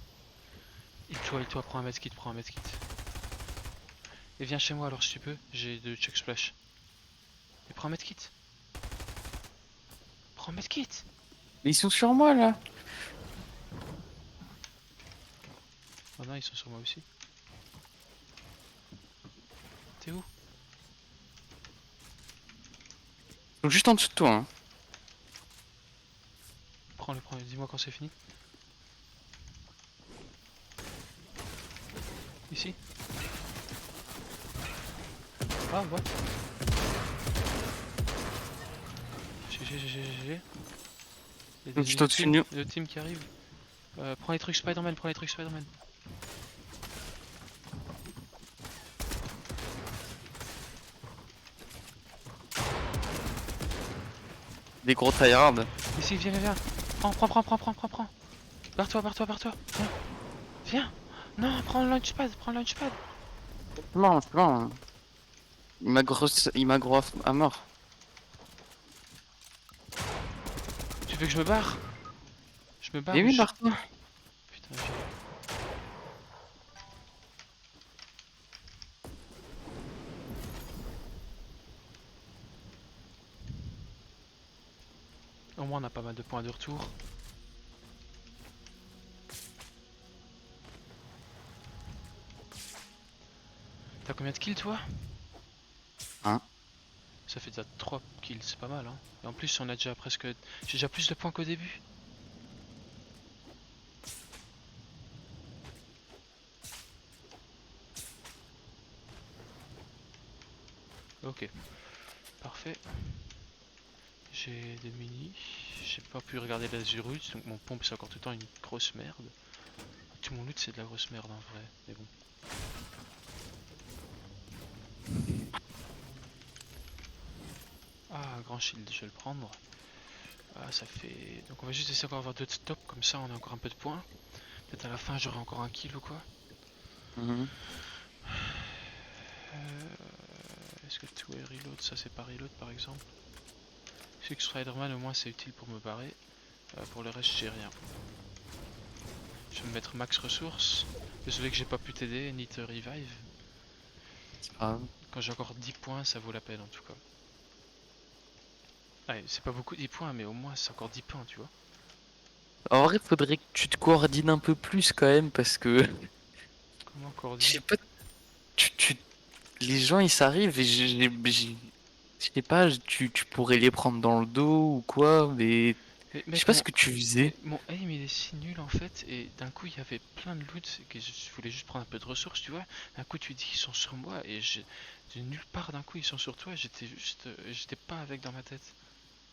Et toi, prends un medkit, prends un medkit. Et viens chez moi alors si tu peux, j'ai de check splash. Et prends un medkit. Prends un medkit.
Mais ils sont sur moi là.
Oh non, ils sont sur moi aussi. T'es où?
Ils sont juste en dessous de toi, hein.
Prends-le, prends-le, dis-moi quand c'est fini. Ici. Ah, what? GG, GG, GG. Il y a
Juste au-dessus de nous.
deux teams qui arrivent. Prends les trucs Spider-Man, prends les trucs Spider-Man.
Des gros tryhards.
Ici, viens, viens, viens. Prends. Barre-toi, barre-toi, barre-toi. Viens, viens. Non, prends le launchpad, prends le launchpad.
Non, c'est bon. Il m'a gros à mort.
Tu veux que je me barre? Je me barre
Mais
ou
oui,
je...
barre-toi.
Putain, au moins on a pas mal de points de retour. T'as combien de kills toi?
Hein?
Ça fait déjà 3 kills, c'est pas mal hein. Et en plus on a déjà presque... J'ai déjà plus de points qu'au début. Ok, parfait. J'ai des mini. J'ai pas pu regarder l'Azurus, donc mon pompe c'est encore tout le temps une grosse merde. Tout mon loot c'est de la grosse merde en vrai, mais bon. Ah, un grand shield, je vais le prendre. Ah, ça fait... Donc on va juste essayer encore d'avoir 2 de stop, comme ça on a encore un peu de points. Peut-être à la fin j'aurai encore un kill ou quoi.
Mhm.
Est-ce que tout est reload? Ça c'est pas reload par exemple. Je sais que Spider-Man au moins c'est utile pour me barrer. Pour le reste j'ai rien. Je vais me mettre max ressources. Désolé que j'ai pas pu t'aider ni te revive.
C'est pas grave.
Quand j'ai encore 10 points ça vaut la peine en tout cas. Allez, c'est pas beaucoup 10 points mais au moins c'est encore 10 points tu vois.
En vrai, faudrait que tu te coordonnes un peu plus quand même parce que
Comment encore
je
dit?
sais pas, tu les gens ils s'arrivent et je sais pas, tu pourrais les prendre dans le dos ou quoi, mais
Mais
je sais
mec,
pas ce que tu faisais.
mon aim il est si nul en fait, et d'un coup il y avait plein de loot, que je voulais juste prendre un peu de ressources, tu vois. D'un coup tu dis qu'ils sont sur moi, et de nulle part d'un coup ils sont sur toi, j'étais juste. J'étais pas avec dans ma tête.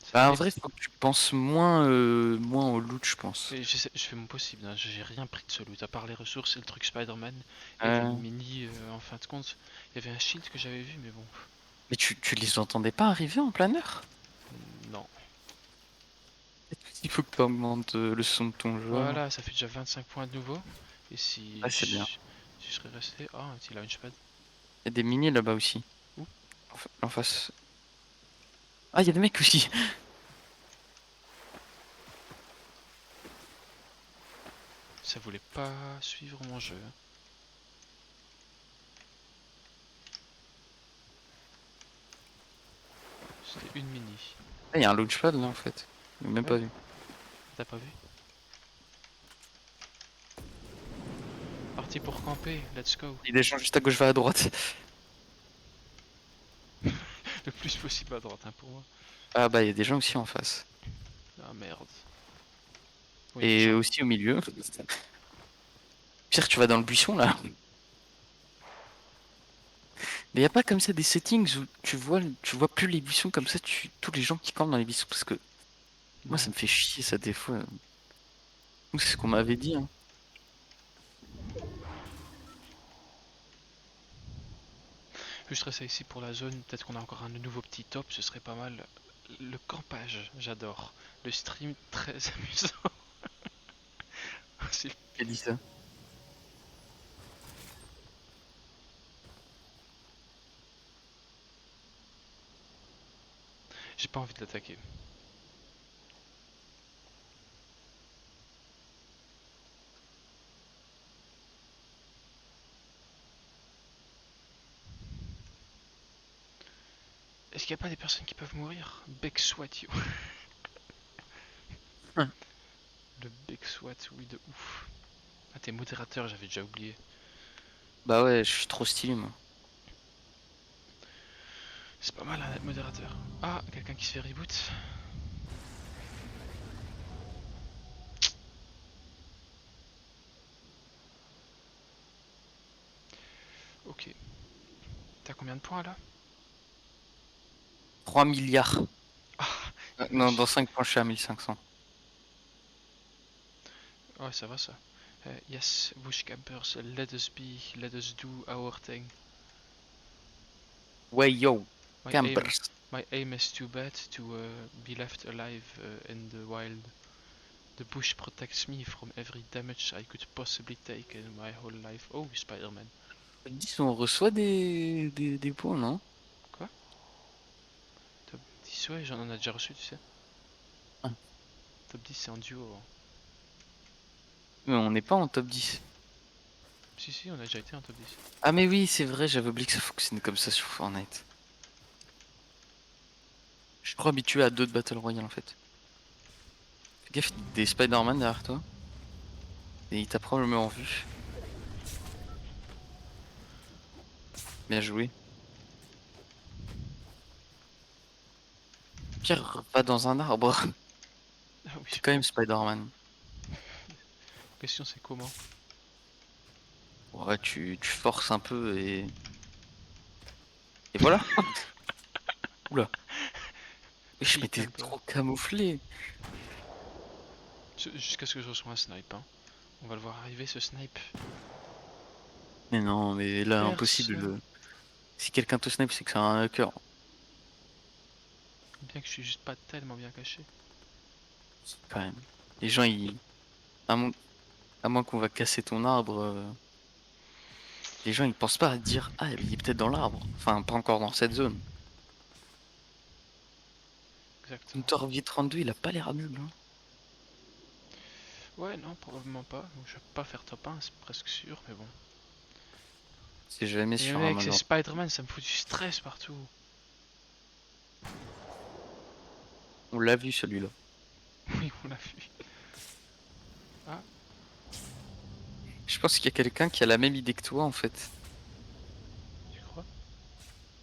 Ça
Bah, en
allait.
vrai, faut que tu penses moins au loot, je pense.
Et je fais mon possible, hein, j'ai rien pris de ce loot, à part les ressources et le truc Spider-Man, et le
Euh,
mini en fin de compte. Il y avait un shield que j'avais vu, mais bon,
Mais tu les entendais pas arriver en planeur?
non.
Il faut que tu augmentes le son de ton jeu.
Voilà, ça fait déjà 25 points de nouveau. Et
Ah, c'est bien.
si je serais resté. Ah, il a une launchpad.
Il y a des mini là-bas aussi.
Ouh,
En face. Ah, il y a des mecs aussi.
ça voulait pas suivre mon jeu. C'était une mini.
Ah, il y a un launchpad là en fait. J'ai même
Ouais,
pas vu.
t'as pas vu? Parti pour camper, let's go.
Il y a des gens juste à gauche, va à droite.
Le plus possible à droite, hein, pour moi.
Ah bah, il y a des gens aussi en face.
Ah merde. Bon, il y a des
Et
gens.
aussi au milieu. Pire, tu vas dans le buisson là. Mais y a pas comme ça des settings où tu vois plus les buissons comme ça, tous les gens qui campent dans les buissons parce que moi ça
Non.
me fait chier ça des fois. Nous, c'est ce qu'on m'avait dit, hein.
Juste rester ici pour la zone. Peut-être qu'on a encore un nouveau petit top, ce serait pas mal. Le campage, j'adore. Le stream, très amusant. C'est-
Qui a dit ça?
J'ai pas envie de l'attaquer. Est-ce qu'il n'y a pas des personnes qui peuvent mourir? Bec swat, yo.
Hein.
Le bec swat, oui, de ouf. Ah, t'es modérateur, j'avais déjà oublié.
Bah ouais, je suis trop stylé moi.
C'est pas mal, hein, d'être modérateur. Ah, quelqu'un qui se fait reboot. Ok. T'as combien de points là?
3 milliards.
Ah,
Non, dans
imagine.
5 points, je suis à 1500.
Ouais, ça va ça. Yes, bush campers, let us be, let us do our thing.
Ouais, yo,
My aim,
campers.
my aim is too bad to be left alive in the wild. The bush protects me from every damage I could possibly take in my whole life. Oh, Spider-Man.
Dis, on reçoit des points, non?
Quoi? Top 10, ouais, j'en ai déjà reçu, tu sais.
Ah.
Top 10, c'est en duo, hein.
Mais on n'est pas en top 10.
Si, si, on a déjà été en top 10.
Ah mais oui, c'est vrai, j'avais oublié que ça fonctionnait comme ça sur Fortnite. Je suis trop habitué à d'autres Battle Royale en fait. Fais gaffe, des Spider-Man derrière toi. Et il t'a probablement vu. Bien joué. Pire, va dans un arbre.
Ah
T'es
oui,
quand même Spider-Man.
la question c'est comment?
Ouais, tu forces un peu et voilà. Oula. Je
Free
m'étais
camper.
trop camouflé.
Jusqu'à ce que je reçois un snipe, hein. On va le voir arriver ce snipe.
Mais non, mais là, impossible.
Personne.
Si quelqu'un te snipe, c'est que c'est un hacker.
Bien que je suis juste pas tellement bien caché.
Quand même. Les gens, à moins, à moins qu'on va casser ton arbre, les gens ils pensent pas à dire ah il est peut-être dans l'arbre. Enfin pas encore dans cette zone.
Exactement.
Hunter V32 il a pas l'air nul. Hein.
Ouais, non, probablement pas. Donc, je vais pas faire top 1, c'est presque sûr, mais bon.
C'est jamais
Et
sur un
mec, c'est
malheur.
Spider-Man, ça me fout du stress partout.
On l'a vu celui-là.
Oui, on l'a vu. Ah,
Je pense qu'il y a quelqu'un qui a la même idée que toi en fait.
tu crois?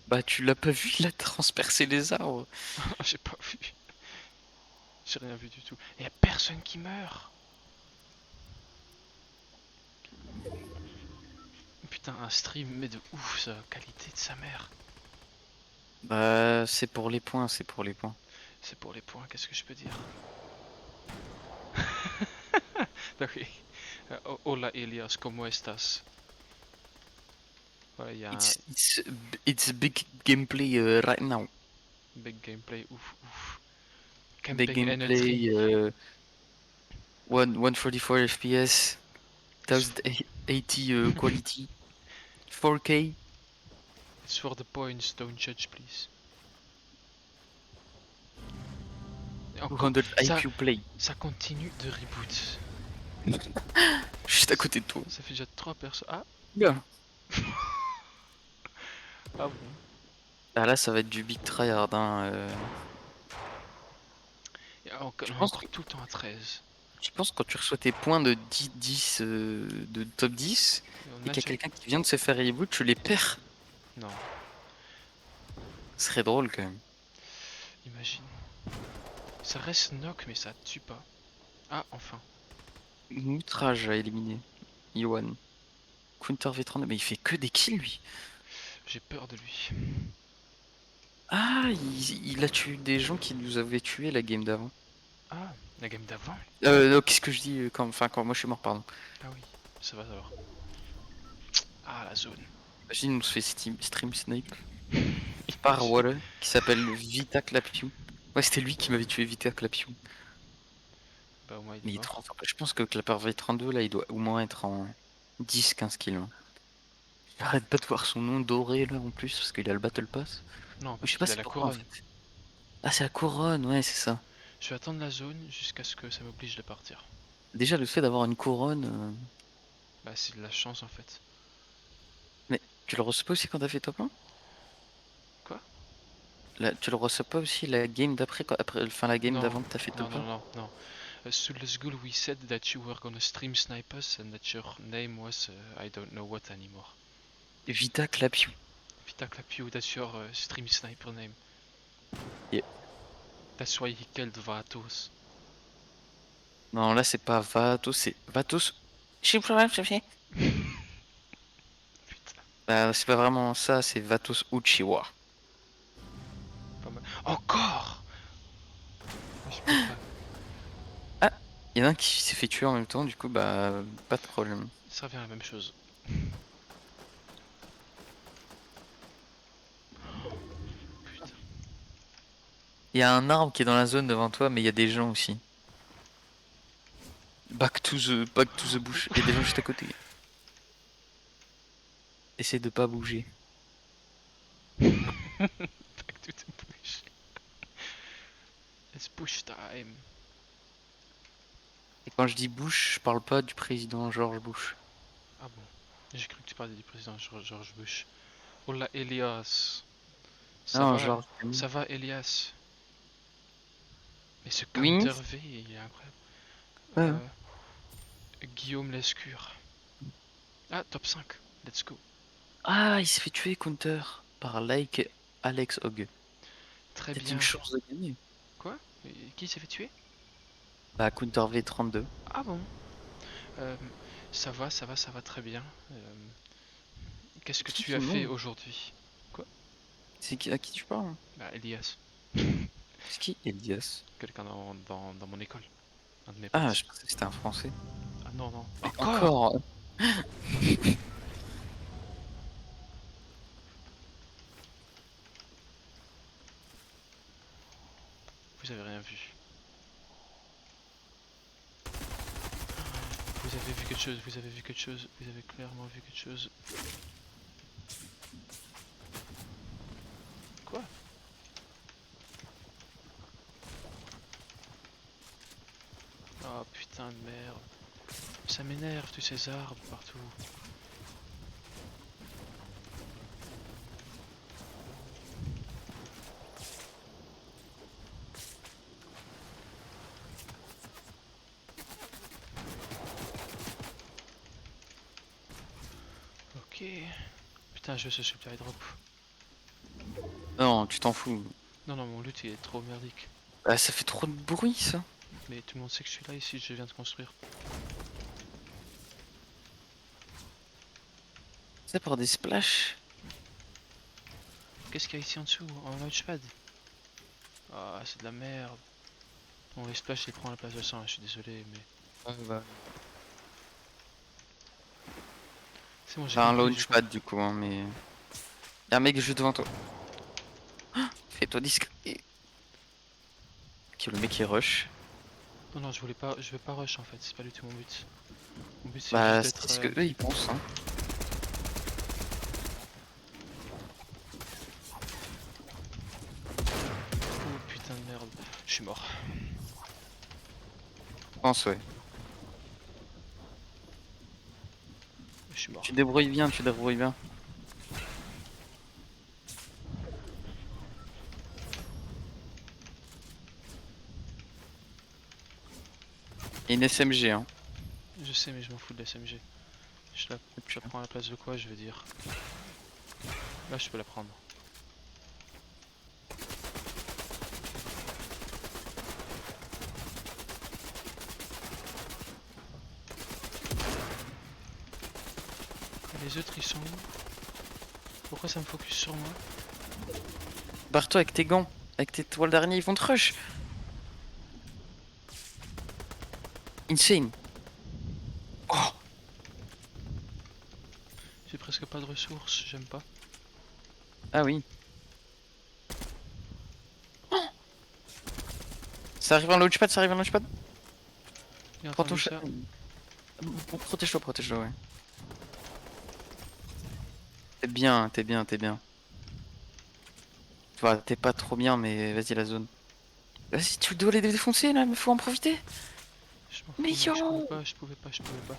Bah tu l'as pas vu, il a transpercé les arbres.
J'ai pas vu. J'ai rien vu du tout. Et y a personne qui meurt. Putain, un stream, mais de ouf, ça, qualité de sa mère.
Bah c'est pour les points, c'est pour les points.
C'est pour les points, qu'est-ce que je peux dire? Bah oui. Hola Elias, ¿cómo estás? Ouais, il y a un
It's, it's big gameplay right now.
big gameplay, ouf, ouf.
Big
Camping in a tree.
gameplay, 144 FPS, 1080 quality, 4K,
It's for the points, don't judge, please. Et encore,
200
ça,
IQ play.
ça continue de reboot.
Juste à côté de toi.
Ça fait déjà 3 personnes. Ah,
Bien.
ah bon.
Ah là ça va être du big tryhard hein.
Et encore,
Je
on est
pense
encore tout le temps à 13.
Je pense que quand tu reçois tes points de 10, de top 10
Et on
et
a
qu'il y a
déjà...
quelqu'un qui vient de se faire reboot, tu les perds.
Non,
Ce serait drôle quand même.
imagine. Ça reste knock, mais ça tue pas. Ah, enfin.
Outrage à éliminer. Yohan. Counter V32, mais il fait que des kills lui.
J'ai peur de lui.
Ah, il a tué des gens qui nous avaient tués la game d'avant.
Ah, la game d'avant.
Non, qu'est-ce que je dis quand moi je suis mort, pardon.
Ah oui, ça va alors. Ah, la zone.
Imagine, on se fait stream snipe par
Imagine.
Walla qui s'appelle Vita Clapiou. Ouais, c'était lui qui m'avait tué Vita Clapiou.
Bah, au moins il
Mais
est
il est trop
mort.
fort. Je pense que Clapper V32 là, il doit au moins être en 10-15 kills. Hein. J'arrête pas de voir son nom doré là en plus parce qu'il a le Battle Pass.
Non,
Je
parce
sais pas
qu'il a
c'est
la
pourquoi en
couronne.
fait. Ah c'est la couronne, ouais c'est ça.
Je vais attendre la zone jusqu'à ce que ça m'oblige de partir.
Déjà le fait d'avoir une couronne,
Bah, c'est de la chance en fait.
mais tu le reçois pas aussi quand t'as fait top 1?
Quoi?
Tu le reçois pas aussi la game d'après, enfin la game
Non,
d'avant que t'as fait
non,
top
non,
1?
non, non. Sous le school, we said that you were gonna stream snipe us and that your name was I don't know what anymore.
Vita Clapiou.
Vita Clapio, that's your stream sniper name.
Yeah.
That's why he killed Vatos.
Non là c'est pas Vatos, c'est Vatos.
Putain,
Bah, c'est pas vraiment ça, c'est Vatos Uchiwa.
pas mal. Encore. Je peux pas.
Ah, il y en a un qui s'est fait tuer en même temps, du coup bah pas de problème.
Ça revient à la même chose. Putain.
Il y a un arbre qui est dans la zone devant toi, mais il y a des gens aussi. Back to the bush. Il y a des gens juste à côté. Essaye de pas bouger.
Back to the bush. It's push time.
Et quand je dis Bush, je parle pas du président George Bush.
Ah bon. J'ai cru que tu parlais du président George Bush. Hola Elias. Ça
Non,
va?
George W.
Ça va Elias? Mais ce
Oui.
counter V, il est incroyable.
Ouais.
Euh, Guillaume Lescure. Ah, top 5. Let's go.
Ah, il s'est fait tuer Counter par Like Alex Hogg.
Très
Peut-être
bien.
une chance de gagner.
Quoi? Qui s'est fait tuer?
Bah Counter V32.
Ah bon? Euh, ça va, ça va, ça va très bien. Qu'est-ce que
C'est
tu
qui
as
le
fait
nom?
aujourd'hui? Quoi?
C'est qui, à qui tu parles?
Bah, Elias.
C'est qui Elias?
Quelqu'un dans mon école. Un de mes
Ah,
potes.
je pensais que c'était un français.
Ah non, non.
Mais
Encore!
encore!
j'avais rien vu. Vous avez vu quelque chose, vous avez vu quelque chose, vous avez clairement vu quelque chose. Quoi? Oh putain de merde. Ça m'énerve tous ces arbres partout. Ok. Putain, je veux ce supply drop.
Non, tu t'en fous.
Non, non, mon loot il est trop merdique.
Ah, ça fait trop de bruit ça.
Mais tout le monde sait que je suis là ici, je viens de construire.
C'est pour des splashs.
Qu'est-ce qu'il y a ici en dessous? En launchpad? Ah, c'est de la merde. Bon, les splash, je les prends à la place de sang, je suis désolé, mais.
Ouais, bah.
C'est bon, j'ai
T'as un
compris, j'ai compris.
launchpad du coup, hein, mais. Y'a un mec juste devant toi. Fais-toi discret. Ok, le mec il rush.
Non, non, je veux pas rush en fait, c'est pas du tout mon but. Mon but c'est juste
Bah, c'est
d'être.
ce que eux ils pensent. Hein.
Oh putain de merde, je suis mort.
Je pense, ouais.
Je suis mort.
Tu te débrouilles bien, tu te débrouilles bien. Et une SMG, hein.
Je sais, mais je m'en fous de la SMG. Je la prends à la place de quoi, je veux dire. Là, je peux la prendre. Et les autres, ils sont où? Pourquoi ça me focus sur moi?
Barre-toi avec tes gants. Avec tes toiles d'araignée, ils vont te rush. Insane. Oh,
J'ai presque pas de ressources, j'aime pas.
ah oui. Ça arrive en launchpad, ça arrive en launchpad.
J'ai
Prends ton
entendu
chat.
ça.
Protège-toi, protège-toi, ouais. T'es bien, t'es bien, t'es bien. Enfin, t'es pas trop bien, mais vas-y, la zone. Vas-y, tu dois les défoncer là, mais faut en profiter.
Je m'en
Mais
fous, mais je pouvais
yo,
pas, je pouvais pas, je pouvais pas.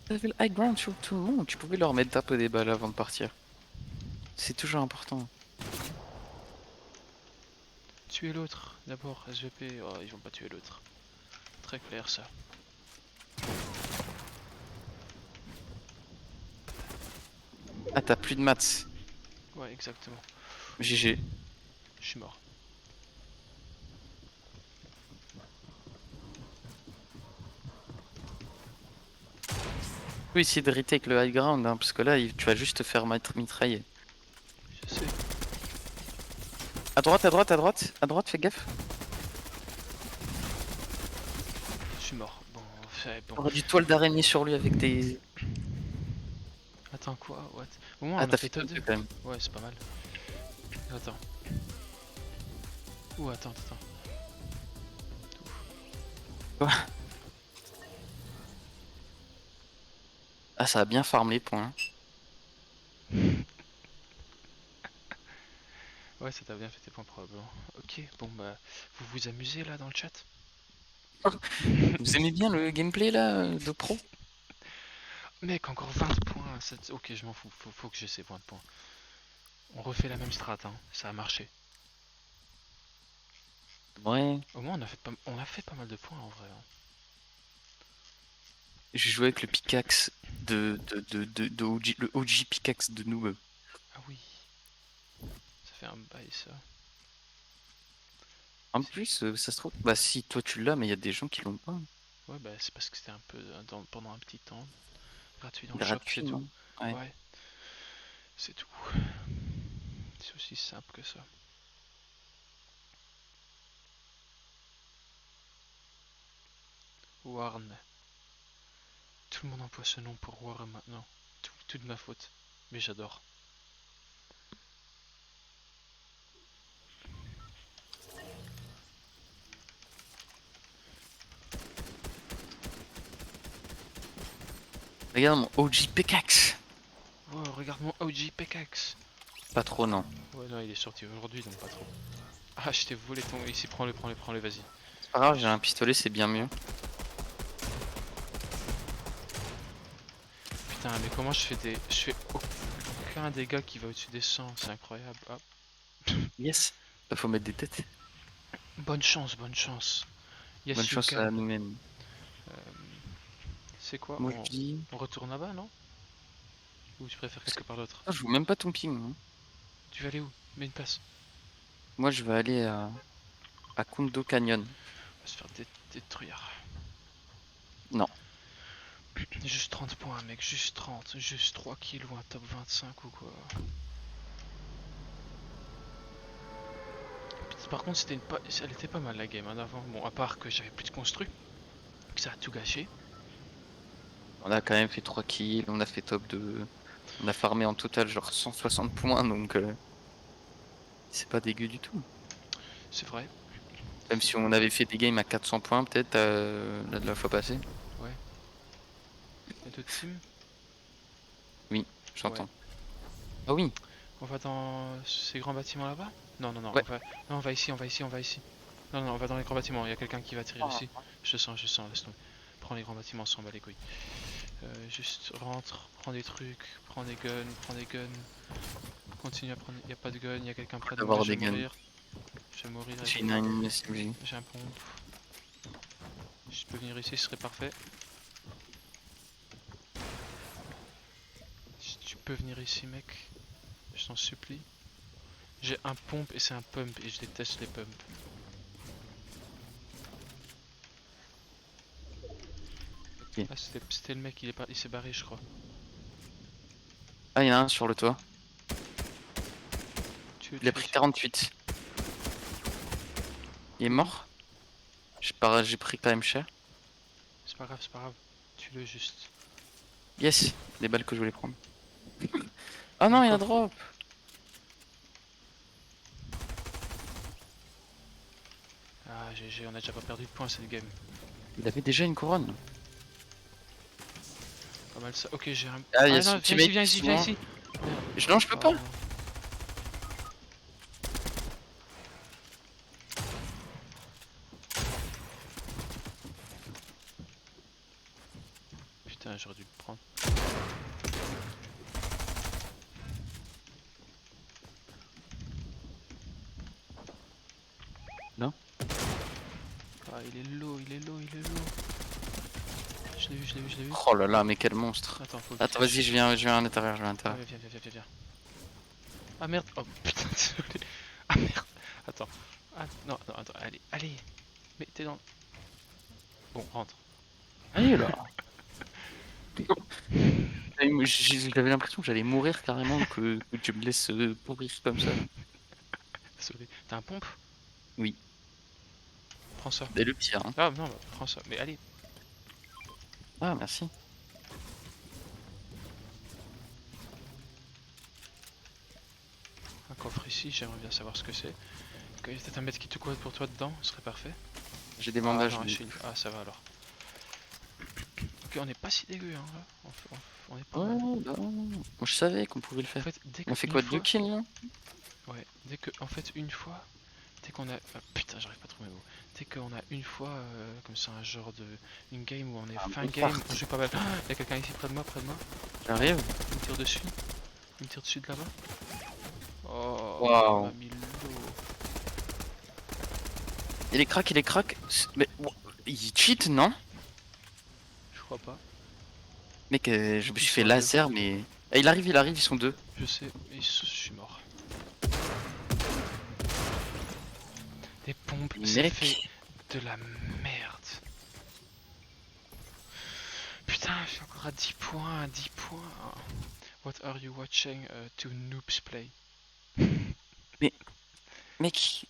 t'avais le high ground sur tout le monde. Tu pouvais leur mettre taper des balles avant de partir. C'est toujours important.
Tuer l'autre, d'abord, SVP. Oh, ils vont pas tuer l'autre. Très clair ça.
Ah, t'as plus de maths.
Ouais, exactement.
GG.
Je suis mort.
Tu peux essayer de retake le high ground, hein, parce que là, tu vas juste te faire mitrailler.
Je sais.
À droite, à droite, à droite, à droite, fais gaffe.
Je suis mort. Bon, c'est bon.
T'auras du toile d'araignée sur lui avec tes.
Attends, quoi? What? Au moins,
Ah,
on a
t'as
fait
fait
top
top
2.
2 quand même.
Ouais, c'est pas mal. Attends. Ouh, attends, attends.
Quoi? Ah, ça a bien farm les points.
Ouais, ça t'a bien fait tes points probablement. Ok, bon bah, vous vous amusez là dans le chat?
Vous aimez bien le gameplay là de pro?
Mec, encore 20 points. Ok, je m'en fous. Faut que j'ai ces points de points. On refait la même strat, hein. Ça a marché.
Ouais.
Au moins, on a fait pas mal de points en vrai, hein.
J'ai joué avec le pickaxe de OG, le OG pickaxe de noob.
Ah oui. Ça fait un bail ça.
En plus, ça se trouve. Bah si, toi tu l'as, mais il y a des gens qui l'ont pas.
Ouais, bah c'est parce que c'était un peu pendant un petit temps. Gratuit dans le shop, c'est
Gratuit,
tout.
non? Ouais.
Ouais, c'est tout. C'est aussi simple que ça. Warn. Tout le monde emploie ce nom pour War maintenant. Tout de ma faute. Mais j'adore.
Regarde mon OG pickaxe.
Oh, regarde mon OG pickaxe.
Pas trop, non.
Ouais, non, il est sorti aujourd'hui, donc pas trop. Ah, je t'ai volé ton... Ici, prends-le, prends-le, prends-le, vas-y.
C'est pas grave, j'ai un pistolet, c'est bien mieux.
Putain, mais comment je fais des... Je fais aucun dégât qui va au-dessus des 100, c'est incroyable. Hop.
Yes. Bah, faut mettre des têtes.
Bonne chance, bonne chance.
Bonne
Yes, you
chance
can.
à nous-mêmes.
C'est quoi?
Moi, je dis.
On retourne là-bas, non? Ou tu préfères quelque part d'autre?
Ah, je vois même pas ton ping, hein.
Tu vas aller où? Mets une place.
Moi, je vais aller à Kundo Canyon.
On va se faire détruire.
Non.
Juste 30 points, mec, juste 30. Juste 3 kills ou un top 25 ou quoi. Par contre, elle était pas mal la game hein, d'avant. Bon, à part que j'avais plus de construit, que ça a tout gâché.
On a quand même fait 3 kills, on a fait top 2. On a farmé en total genre 160 points, donc c'est pas dégueu du tout.
C'est vrai.
Même si on avait fait des games à 400 points peut-être la fois passée.
Ouais. Y'a d'autres teams?
Oui,
Ouais.
j'entends. Ah oui,
On va dans ces grands bâtiments là-bas? Non, non, non,
ouais.
Non, on va ici, on va ici, on va ici. Non, non, on va dans les grands bâtiments. Il y a quelqu'un qui va tirer aussi. Je sens, laisse tomber. Prends les grands bâtiments, on s'en bat les couilles. Juste rentre, prends des trucs, prends des guns. Continue à prendre. Y a pas de gun, y a quelqu'un près de moi,
Avoir
je
des
vais
guns.
mourir. Je vais mourir.
J'ai une SMG.
J'ai un pompe. Si je peux venir ici, ce serait parfait. Si tu peux venir ici, mec, je t'en supplie. J'ai un pompe et c'est un pump et je déteste les pumps.
Ok.
Ah, c'était le mec, il s'est barré, je crois.
Ah, il y en a un sur le toit.
Tu
Il a pris 48. Il est mort. J'ai pris quand même cher.
C'est pas grave, c'est pas grave. Tue-le juste.
Yes, des balles que je voulais prendre. Ah non, il y a un drop.
Ah, GG, on a déjà pas perdu de points cette game.
Il avait déjà une couronne.
Pas mal ça. Ok, j'ai un.
Ah, il y a
Ah
son
non,
teammate
viens
qui
ici,
se
viens
mange.
ici.
Non, je peux pas.
Oh. Putain, j'aurais dû le prendre.
Non.
Ah, il est low, il est low, il est low. Je l'ai vu, je l'ai vu, je l'ai vu.
Oh là là, mais quel monstre.
Attends, faut
Attends,
que
vas-y, je viens à l'intérieur, je viens à
Ah,
l'intérieur.
viens, viens, viens, viens, viens. Ah merde, oh putain, désolé. Ah merde, attends. Ah non, non, attends, allez, allez. Mais t'es dans. Bon, rentre.
Allez là. J'avais l'impression que j'allais mourir carrément, que tu me laisses pourrir comme ça.
Désolé. T'as un pompe?
Oui,
Prends ça.
dès le pire. Hein.
Ah non, bah, prends ça. Mais allez.
Ah, merci.
Un coffre ici, j'aimerais bien savoir ce que c'est. Il y a peut-être un mec qui te quad pour toi dedans, ce serait parfait.
J'ai des
Ah
bandages.
non, un shield. Ah ça va alors. Ok, on est pas si dégueu hein là. On est pas mal.
Oh, bah, moi, je savais qu'on pouvait le
En
faire.
fait, dès que
On fait
une
quoi,
fois...
2 kills là?
Ouais, en fait, une fois, dès qu'on a... ah, putain, j'arrive pas à trouver mes mots. Dès qu'on a une fois, comme ça, un genre de... Une game où on est fin
bon
game,
fart.
on joue pas mal. Ah, y a quelqu'un ici près de moi,
J'arrive.
Il me tire dessus. Il me tire dessus de là-bas. Oh,
Waouh.
il m'a mis l'eau.
Il est crack, il est crack. Mais il cheat, non?
Je crois pas.
Mec, je me suis
Ils
fait
sont
laser, mais. Ah, il arrive, ils sont deux.
Je sais, mais je suis mort. Des pompes, ça
Mec.
fait de la merde. Putain, je suis encore à 10 points, à 10 points. What are you watching to noobs play?
Mais. Mec.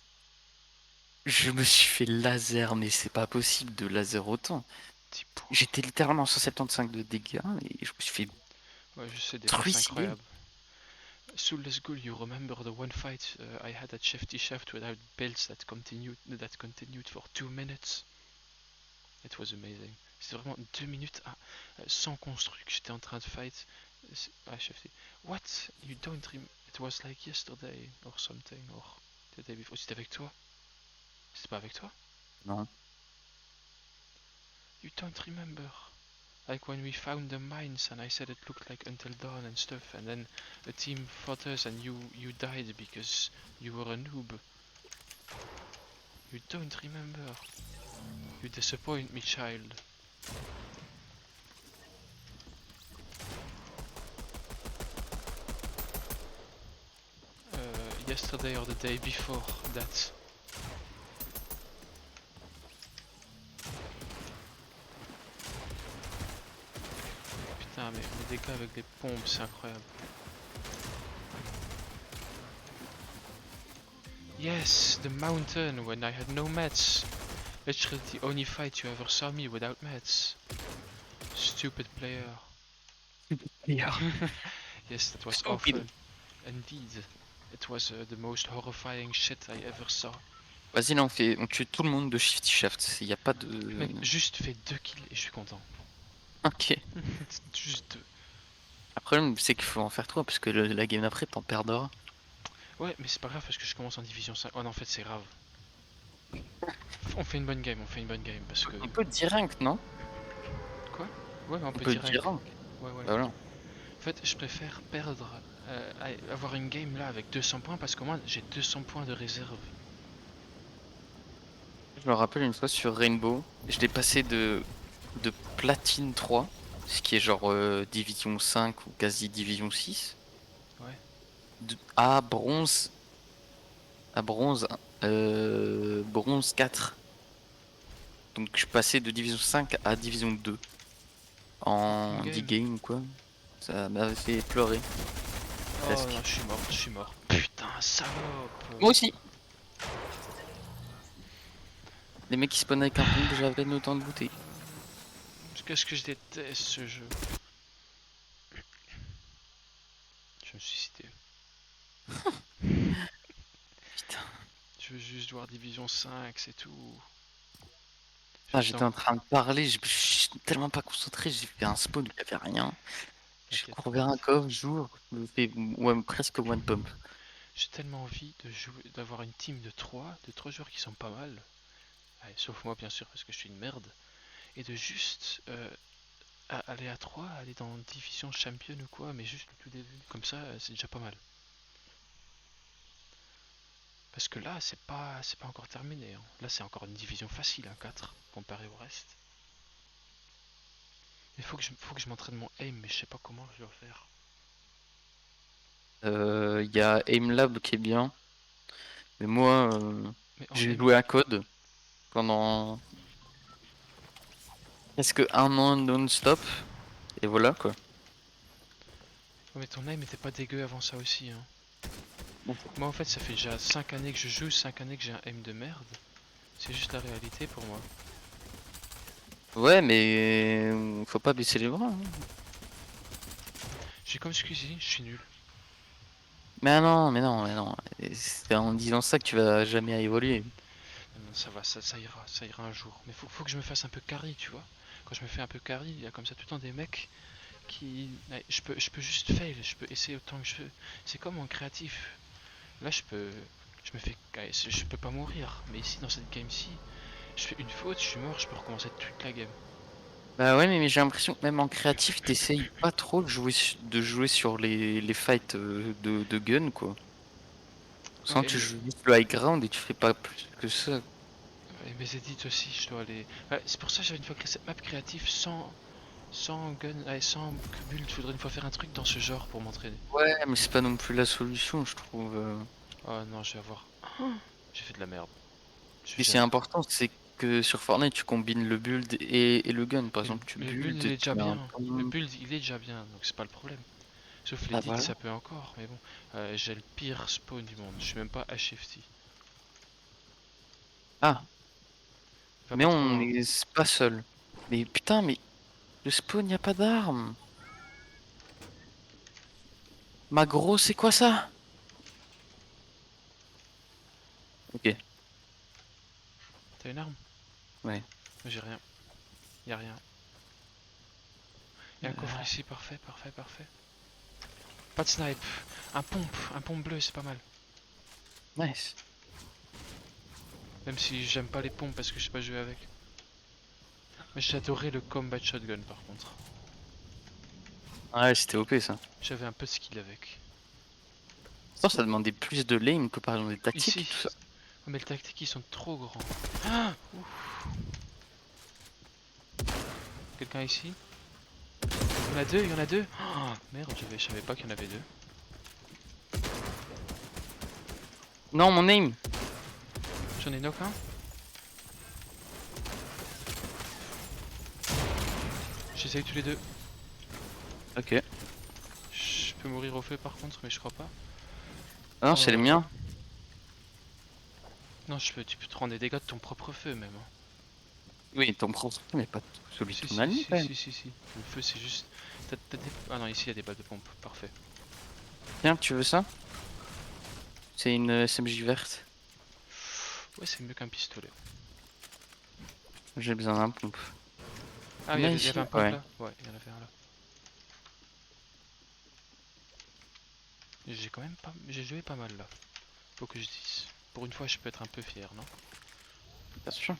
Je me suis fait laser, mais c'est pas possible de laser autant.
10 points.
J'étais littéralement à 175 de dégâts et je me suis fait
Ouais, je sais, des fois c'est
trucider.
incroyable. So let's go, you remember the one fight I had at Shifty Shaft without builds that continued for 2 minutes? It was amazing. C'est vraiment 2 minutes sans construct. J'étais en train de fight. HFT. What? You don't remember? It was like yesterday or something or the day before. C'était avec toi? C'était pas avec toi?
Non.
You don't remember? Like when we found the mines and I said it looked like Until Dawn and stuff, and then a team fought us and you died because you were a noob. You don't remember? You disappoint me, child. Yesterday or the day before that. Putain, mais les dégâts avec les pompes, c'est incroyable. Yes, the mountain when I had no mats. Literally the only fight you ever saw me without mats. Stupid player. Yes, it was awful. Indeed. It was the most horrifying shit I ever saw.
Vas-y, là, on tue tout le monde de Shifty Shaft. Il y a pas de.
Mec, juste fais 2 kills et je suis content.
Ok.
Juste 2.
Après, le problème, c'est qu'il faut en faire 3 parce que la game d'après, t'en perdras.
Ouais, mais c'est pas grave parce que je commence en division 5. Oh non, en fait, c'est grave. On fait une bonne game, parce que.
On peut dire rank, non?
Quoi? Ouais, mais on
On
peut
peut
dire
dire
rank.
rank.
Ouais, ouais.
Bah voilà.
En fait, je préfère perdre, avoir une game là avec 200 points parce qu'au moins j'ai 200 points de réserve.
Je me rappelle une fois sur Rainbow, je l'ai passé de platine 3, ce qui est genre division 5 ou quasi division 6,
Ouais.
à bronze, bronze 4. Donc je passais de division 5 à division 2
Une
en 10
game.
games quoi. Ça m'avait fait pleurer.
Oh
Presque.
non, je suis mort. Putain, salope.
Moi aussi. Les mecs qui spawnent avec un pompe, j'avais le temps de looter.
Qu'est-ce que je déteste ce jeu. Je me suis cité.
Putain.
Je veux juste voir division 5, c'est tout.
Ah, j'étais en train de parler, je suis tellement pas concentré, j'ai fait un spawn, il n'y avait rien. Je
T'inquiète,
cours vers un
pote.
coffre, j'ouvre, je me fais presque one pump.
J'ai tellement envie de jouer, d'avoir une team de trois joueurs qui sont pas mal. Allez, sauf moi bien sûr parce que je suis une merde. Et de juste aller à 3, aller dans division champion ou quoi, mais juste le tout début. Comme ça, c'est déjà pas mal. Parce que là, c'est pas encore terminé. Hein. Là, c'est encore une division facile, 4, comparé au reste. Il faut que je m'entraîne mon aim, mais je sais pas comment je dois faire.
Il y a Aimlab qui est bien, mais moi,
Mais en
j'ai
aim,
joué à code pendant presque un an non-stop, et voilà quoi.
ouais, mais ton aim était pas dégueu avant ça aussi. Hein.
Bon.
Moi, en fait, ça fait déjà 5 années que je joue, 5 années que j'ai un aim de merde. C'est juste la réalité pour moi.
Ouais, mais faut pas baisser les bras. Hein.
J'ai comme Squeezie, je suis nul.
Mais non, mais non, mais non. C'est en disant ça que tu vas jamais évoluer.
Non, ça va, ça ira un jour. Mais faut que je me fasse un peu carry, tu vois. Quand je me fais un peu carry, il y a comme ça tout le temps des mecs qui. Ouais, je peux juste fail, je peux essayer autant que je veux. C'est comme en créatif. Là, je me fais. Ouais, je peux pas mourir. Mais ici, dans cette game-ci, je fais une faute, je suis mort, je peux recommencer toute la game.
Bah ouais, mais j'ai l'impression que même en créatif, t'essayes pas trop de jouer sur les fights de gun, quoi. Sans
Ouais,
tu joues juste le high ground et tu fais pas plus que ça.
et mes edits aussi, je dois aller. Ouais, c'est pour ça que j'avais une fois créé cette map créative sans gun, sans build. Il faudrait une fois faire un truc dans ce genre pour m'entraîner.
Ouais, mais c'est pas non plus la solution, je trouve.
Oh non, je vais avoir. J'ai fait de la merde.
Ce
Je
qui
viens
c'est
de.
important, c'est que sur Fortnite, tu combines le build et le gun. Par exemple, tu
Mais le build
build
il
et
est déjà
tu mets un
bien. Le
pompe.
build il est déjà bien, donc c'est pas le problème. Sauf
Bah
l'edit,
voilà.
ça peut encore, mais bon. J'ai le pire spawn du monde. Je suis même pas HFT.
Ah,
Va
mais
pas trop
on
loin.
est pas seul. Mais putain, mais le spawn, y a pas d'armes. Magro, c'est quoi ça? Ok,
T'as une arme?
ouais.
Moi j'ai rien. Y'a rien. Y'a un coffre ici, parfait, parfait, parfait. Pas de snipe. Un pompe bleu, c'est pas mal.
Nice.
Même si j'aime pas les pompes parce que je sais pas jouer avec. Mais j'adorais le combat shotgun par contre.
Ouais, c'était OP ça.
J'avais un peu de skill avec.
Pourtant, ça demandait plus de lane que par exemple des tactiques
Ici.
et tout ça.
Oh, mais les tactiques ils sont trop grands. Ah, ouf. Quelqu'un ici? Il y en a deux, il y en a deux. Oh, merde, je savais pas qu'il y en avait deux.
Non, mon aim.
J'en ai knock un. J'essaye tous les deux.
Ok.
Je peux mourir au feu par contre, mais je crois pas.
Ah non, c'est les miens.
Non, tu peux te rendre des dégâts de ton propre feu même. Hein.
Oui, ton propre, mais pas celui de
Si,
ton ami quand même.
si. Le feu c'est juste. Ah non, ici il y a des balles de pompe. Parfait.
Tiens, tu veux ça? C'est une SMJ verte.
Ouais, c'est mieux qu'un pistolet.
J'ai besoin d'un pompe.
Ah, il y avait un pompe
ouais.
là? Ouais, il y en avait un là. J'ai quand même pas. J'ai joué pas mal là. Faut que je dise. Pour une fois, je peux être un peu fier, non?
Bien sûr.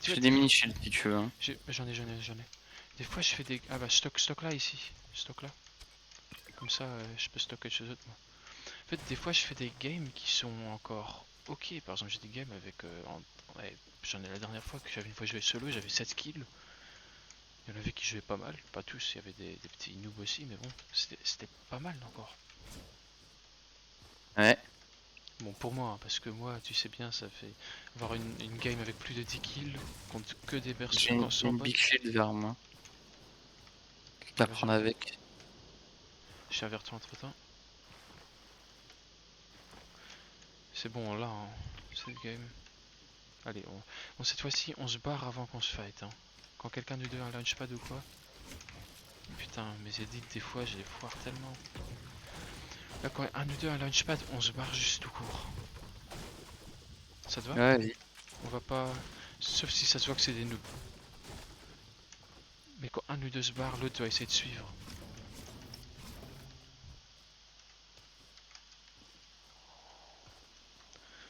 Tu
Je fais
vois,
des mini shields si tu veux. Hein.
J'en ai. Des fois, je fais des. Ah bah, stock là ici. Stock là. Comme ça, je peux stocker chez eux moi. En fait, des fois, je fais des games qui sont encore ok. Par exemple, j'ai des games avec. Ouais, j'en ai la dernière fois que j'avais une fois joué solo, j'avais 7 kills. Il y en avait qui jouaient pas mal, pas tous, il y avait des petits noobs aussi, mais bon, c'était pas mal encore.
Ouais.
Bon, pour moi, hein, parce que moi, tu sais bien, ça fait avoir une game avec plus de 10 kills contre que des
J'ai
berserkers sans
une
bot.
big shield vers moi. Tu la prendre avec.
Je suis vers toi entre temps. C'est bon, là, hein, cette game. Allez, bon, cette fois-ci, on se barre avant qu'on se fight. Hein. Quand quelqu'un de deux a un launchpad ou quoi. Putain, mes edits, des fois, je les foire tellement. Là, quand un ou deux a un launchpad, on se barre juste tout court. Ça te va?
Ouais, vas-y.
On va pas. Sauf si ça se voit que c'est des noobs. Mais quand un ou deux se barre, l'autre doit essayer de suivre.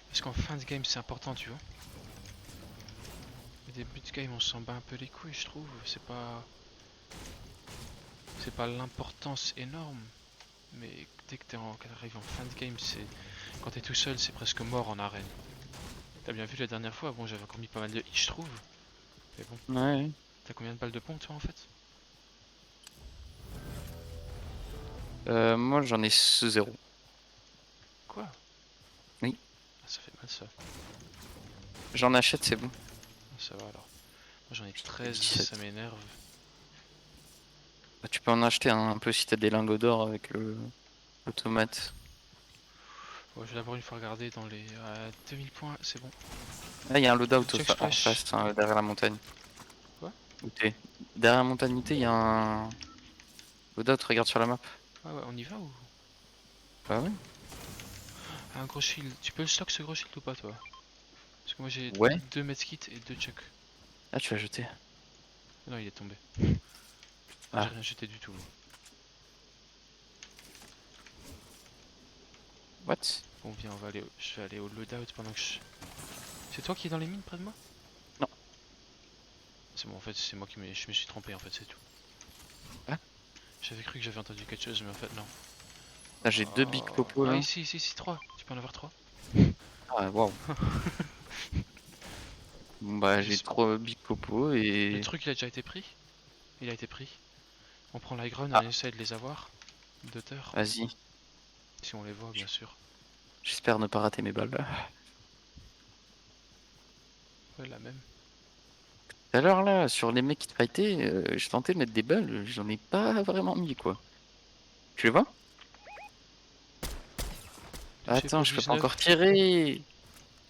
Parce qu'en fin de game, c'est important, tu vois. Au début de game, on s'en bat un peu les couilles, je trouve. C'est pas. C'est pas l'importance énorme. Mais dès que t'arrives en fin de game, c'est. Quand t'es tout seul, c'est presque mort en arène. T'as bien vu la dernière fois, bon, j'avais encore mis pas mal de hits, je trouve. Mais bon.
Ouais.
T'as combien de balles de pompe, toi, en fait?
Moi j'en ai 0.
Quoi?
Oui.
Ah, ça fait mal, ça.
J'en achète, c'est bon.
Ah, ça va alors. Moi, j'en ai 13,
17.
ça m'énerve.
Bah, tu peux en acheter un peu si t'as des lingots d'or avec l'automate.
Bon, je vais d'abord une fois regarder dans les 2000 points, c'est bon.
Là, il y a un loadout
Check
en
splash.
face, hein, derrière la montagne.
Quoi?
Où t'es? Derrière la montagne où t'es, il y a un loadout, regarde sur la map.
Ah ouais, on y va ou?
Bah ouais.
Ah, un gros shield. Tu peux le stock ce gros shield ou pas, toi? Parce que moi j'ai
Ouais.
2 medkits et 2 chucks.
Ah, tu l'as jeté.
Non, il est tombé.
Ah.
J'ai rien jeté du tout.
What?
Bon, viens, je vais aller au loadout pendant que je. C'est toi qui es dans les mines près de moi?
Non.
C'est bon, en fait, c'est moi je me suis trompé, en fait, c'est tout.
Ah.
J'avais cru que j'avais entendu quelque chose, mais en fait, non.
Là, j'ai 2 big popos
Ah,
là.
ici, 3. Tu peux en avoir 3.
Ah, waouh. Bon, bah, j'ai 3 big popos
Le
et.
truc, il a déjà été pris. Il a été pris. On prend l'high ground,
Ah.
on essaie de les avoir. D'auteur.
Vas-y.
Si on les voit, bien sûr.
J'espère ne pas rater mes balles là.
Ouais, la même.
Tout à l'heure là, sur les mecs qui te fightaient, je tentais de mettre des balles, j'en ai pas vraiment mis quoi. Tu les vois? Attends, je peux pas encore tirer.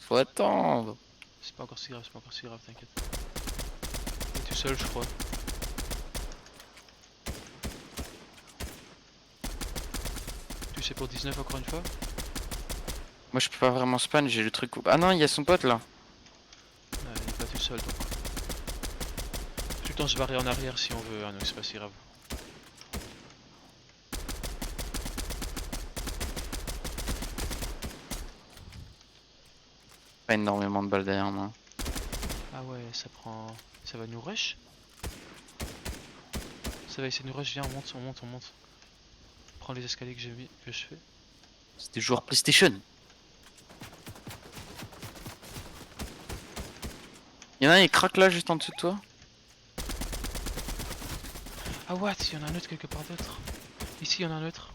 Faut attendre.
C'est pas encore si grave, t'inquiète. T'es tout seul, je crois. Tu sais pour 19 encore une fois?
Moi je peux pas vraiment span, j'ai le truc. Ah non, il y a son pote là.
Il est pas tout seul donc. le temps se barrer en arrière si on veut, hein, donc c'est pas si grave.
Pas énormément de balles derrière moi.
Ah ouais, ça prend... Ça va nous rush? Ça va essayer de nous rush, viens, on monte, on monte, on monte. Prends les escaliers que j'ai mis, que je fais.
C'est des joueurs PlayStation. Y'en a un, il craque là juste en dessous de toi.
Ah what? Il y en a un autre quelque part d'autre. Ici, il y en a un autre.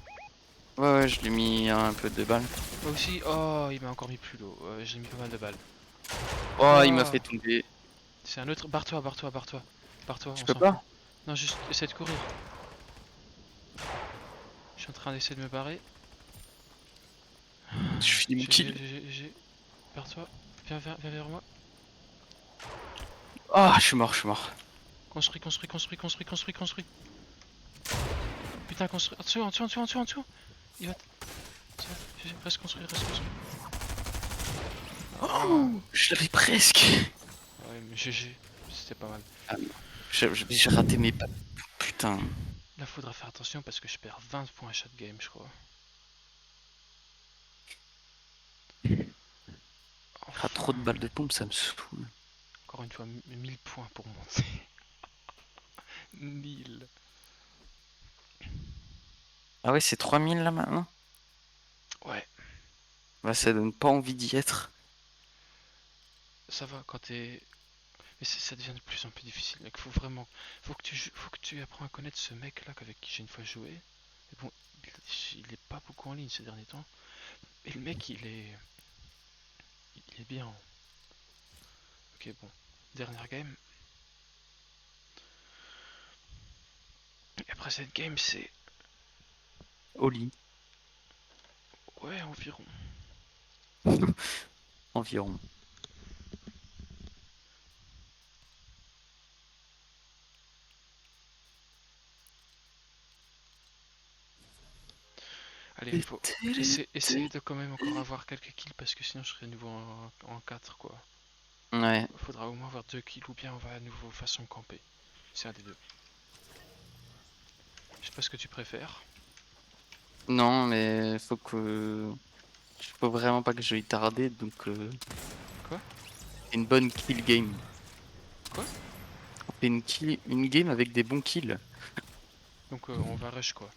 Ouais, je lui ai mis un peu de balles.
Moi aussi, oh, il m'a encore mis plus l'eau. J'ai mis pas mal de balles.
Oh, il m'a
Oh,
fait tomber.
c'est un autre. Barre-toi, barre-toi, barre-toi. Barre-toi,
Je
on
peux
s'en fout.
pas.
Non, juste essaie de courir. Je suis en train d'essayer de me barrer.
Je finis mon kill.
GG. Barre-toi. Viens vers moi.
Ah, je suis mort, je suis mort.
Construis. Putain, construis. En dessous. Il va. GG, reste construit. Oh.
Je l'avais presque.
Ouais, mais GG. C'était pas mal.
Ah, j'ai raté mes balles. Putain.
Là, faudra faire attention parce que je perds 20 points à chaque game, je crois.
Ah, trop de balles de pompe, ça me saoule.
Encore une fois, 1000 points pour monter. 1000.
Ah ouais, c'est 3000 là maintenant.
Ouais,
Bah, ça donne pas envie d'y être.
ça va quand t'es. Mais ça devient de plus en plus difficile, mec. Faut que tu apprends à connaître ce mec là avec qui j'ai une fois joué. Et bon, il est pas beaucoup en ligne ces derniers temps. Et le mec, il est bien. Ok, bon. Dernière game. Et après cette game, c'est.
Au lit.
Ouais, environ.
Environ.
Allez, faut essayer de quand même encore avoir quelques kills parce que sinon je serai à nouveau en 4 quoi.
Ouais.
Faudra au moins avoir 2 kills ou bien on va à nouveau façon camper. C'est un des deux. Je sais pas ce que tu préfères.
Non, mais faut que. Faut vraiment pas que je vais y tarder, donc.
Quoi?
Une bonne kill game.
Quoi?
On fait une game avec des bons kills.
Donc on va rush quoi.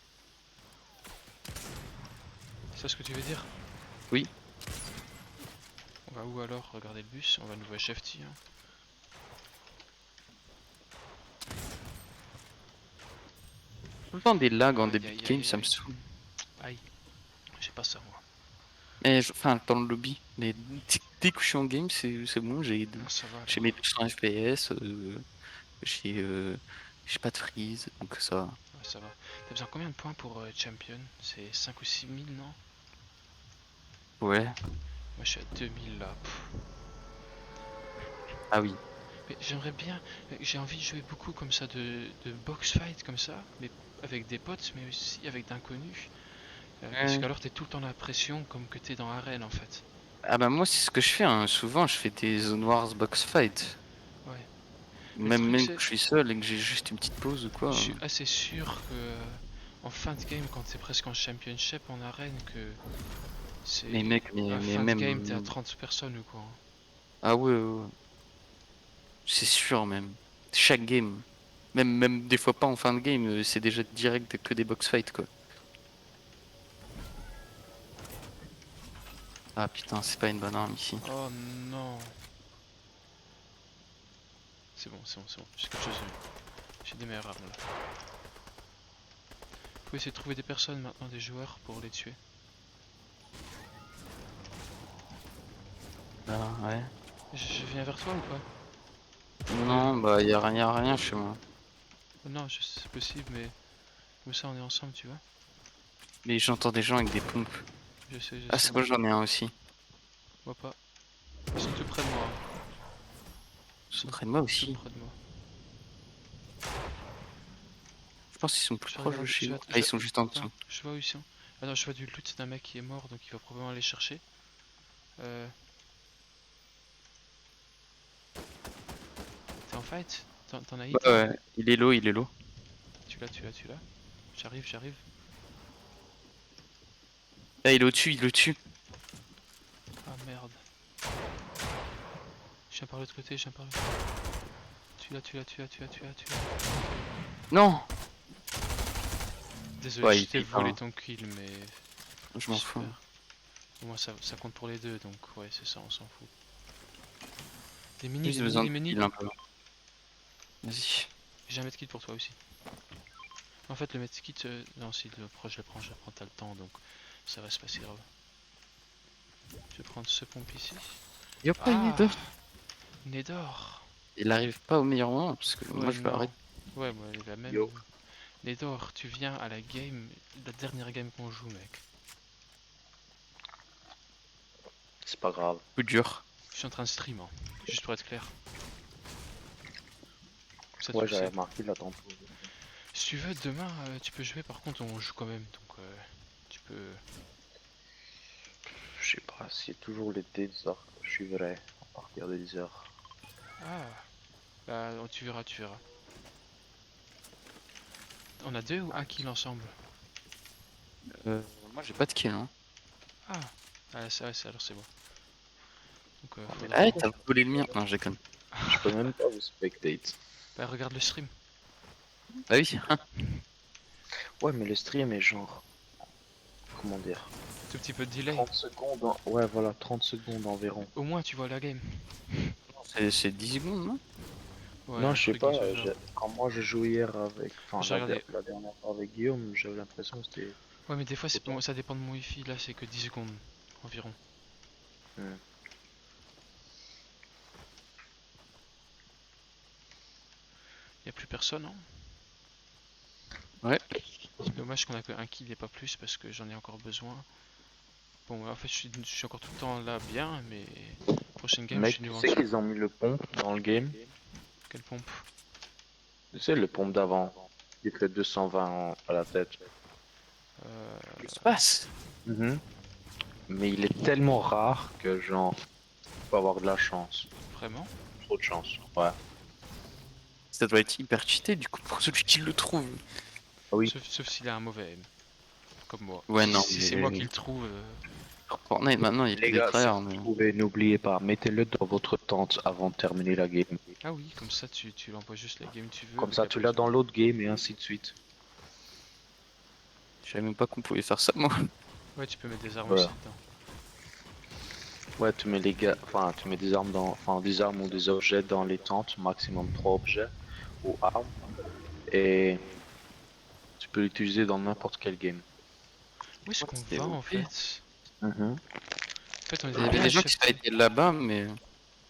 C'est ça ce que tu veux dire?
Oui.
On va où alors? Regarder le bus. On va nouveau HFT. Hein.
Tout le temps des lags en
Aïe
début de
aïe
game,
aïe
ça me
aïe.
saoule.
Aïe. J'ai pas ça moi.
Mais enfin, dans le lobby. Mais dès que je suis en game, c'est bon,
Non, ça va
j'ai
alors.
mes 200 FPS, j'ai j'ai pas de freeze, donc ça va.
Ouais, ça va. T'as besoin combien de points pour champion? C'est 5 ou 6000 non?
Ouais.
Moi je suis à 2000 là. Pff.
Ah oui.
Mais j'aimerais bien, j'ai envie de jouer beaucoup comme ça, de box fight comme ça, mais avec des potes, mais aussi avec d'inconnus. Parce qu'alors t'es tout le temps la pression comme que t'es dans arène en fait.
Ah bah moi c'est ce que je fais, hein. Souvent je fais des Zone Wars box fight.
Ouais. Mais le truc
Même
c'est,
que je suis seul et que j'ai juste une petite pause ou quoi.
je suis assez sûr que en fin de game, quand t'es presque en championship en arène, que
Mais
c'est
mec,
à
mais
fin de game t'es à
même.
30 personnes ou quoi. Hein.
Ah ouais. C'est sûr même. Chaque game. Même des fois pas en fin de game, c'est déjà direct que des box fights quoi. Ah putain, c'est pas une bonne arme ici.
Oh non. C'est bon. J'ai quelque chose de mieux. J'ai des meilleures armes là. Faut essayer de trouver des personnes maintenant, des joueurs pour les tuer.
Ah ouais.
Je viens vers toi ou pas?
Non, bah y a rien chez moi.
Non, c'est possible, mais comme ça on est ensemble, tu vois.
Mais j'entends des gens avec des pompes.
Je sais.
Ah c'est bon, j'en ai un aussi.
Moi pas. Ils sont tout près de moi. Hein.
Ils sont près de moi
Tout
aussi.
près de moi.
Je pense qu'ils sont plus
Je
proches de
regarde,
chez nous. Ah, ils sont juste en dessous.
attends, je vois où ils sont. Ah non, je vois du loot d'un mec qui est mort, donc il va probablement aller chercher. T'es en fight? T'en as
Bah
hit là?
ouais, il est low, il est low.
Tu l'as. J'arrive.
Là, il est au-dessus, il est au-dessus.
Ah merde. Je viens par l'autre côté. Tu l'as.
Non!
Désolé,
Ouais,
je t'ai
il
volé
hein.
ton kill, mais
Je m'en fous.
super. Au moins ça compte pour les deux, donc ouais, c'est ça, on s'en fout. Des mini,
Juste
des mini,
besoin
des
de
mini.
heal un peu. Vas-y.
J'ai un medkit pour toi aussi. En fait, le medkit, non, si je le prends, t'as le temps, donc ça va se passer grave. Je vais prendre ce pompe ici.
Y'a pas une
Ah,
d'or.
Nédor.
Il arrive pas au meilleur moment parce que moi
Ouais,
je vais
non.
arrêter.
Ouais, moi, la même.
Yo,
Nédor, tu viens à la dernière game qu'on joue, mec.
c'est pas grave.
Coup dur.
Je suis en train de stream, hein, juste pour être clair. Comme ça, tu
Ouais,
le
j'avais
sais.
remarqué là tantôt.
Si tu veux, demain, tu peux jouer, par contre, on joue quand même, donc tu peux.
Je sais pas, c'est toujours les 10 heures que je suivrai à partir des 10 heures.
Ah, bah, tu verras. On a deux ou un kill ensemble?
Moi j'ai pas de kill hein.
Ah, alors c'est bon. Donc,
Ah, mais
faudra.
Ah,
pourquoi
t'as volé le mien. Non, j'ai connu.
je peux même pas vous spectate?
Bah, regarde le stream.
Bah oui.
Ouais, mais le stream est genre, comment dire,
Tout petit peu de delay.
30 secondes. Ouais, voilà, 30 secondes environ.
Au moins, tu vois la game.
C'est 10 secondes, non?
Ouais,
Non,
un
je sais
truc de
pas,
ce genre.
quand moi je jouais hier avec, enfin
J'ai regardé.
la dernière fois avec Guillaume, j'avais l'impression que c'était
Ouais, mais des fois,
autant.
ça dépend de mon wifi. Là, c'est que 10 secondes environ.
Hmm.
Y a plus personne, hein.
Ouais.
C'est dommage qu'on a que un kill et pas plus parce que j'en ai encore besoin. Bon, en fait, je suis encore tout le temps là bien, mais prochaine game, je
Mec,
suis
tu
niveau en
sais
dessous.
qu'ils ont mis le pompe dans le game?
Quelle pompe?
Tu sais, le pompe d'avant, il fait 220 à la tête.
Euh,
Qu'est-ce qui se passe?
Mhm. Mais il est tellement rare que genre, faut avoir de la chance.
Vraiment?
Trop de chance. Ouais.
Ça doit être hyper cheaté du coup pour celui qui le trouve.
Ah oui.
Sauf s'il a un mauvais aim, comme moi.
Ouais, non,
Si c'est moi qui
Mais
le trouve,
sur Fortnite maintenant il y a
les
des
gars, si
tryhards.
vous
Mais...
trouvez, n'oubliez pas, mettez-le dans votre tente avant de terminer la game.
ah oui, comme ça tu l'envoies juste la game que tu veux,
Comme
il
ça,
a
tu
pas
l'as
besoin.
dans l'autre game et ainsi de suite.
Je savais même pas qu'on pouvait faire ça moi.
Ouais, tu peux mettre des armes
Voilà.
aussi dedans.
Ouais, tu mets les gars, enfin, tu mets des armes des armes ou des objets dans les tentes, maximum 3 objets ou armes, et tu peux l'utiliser dans n'importe quel game.
Où est-ce qu'on
C'était
va en
OP.
fait?
Mhm.
En fait, on
Il y
était
avait
bien
des gens qui se
échappés.
fightaient là-bas, mais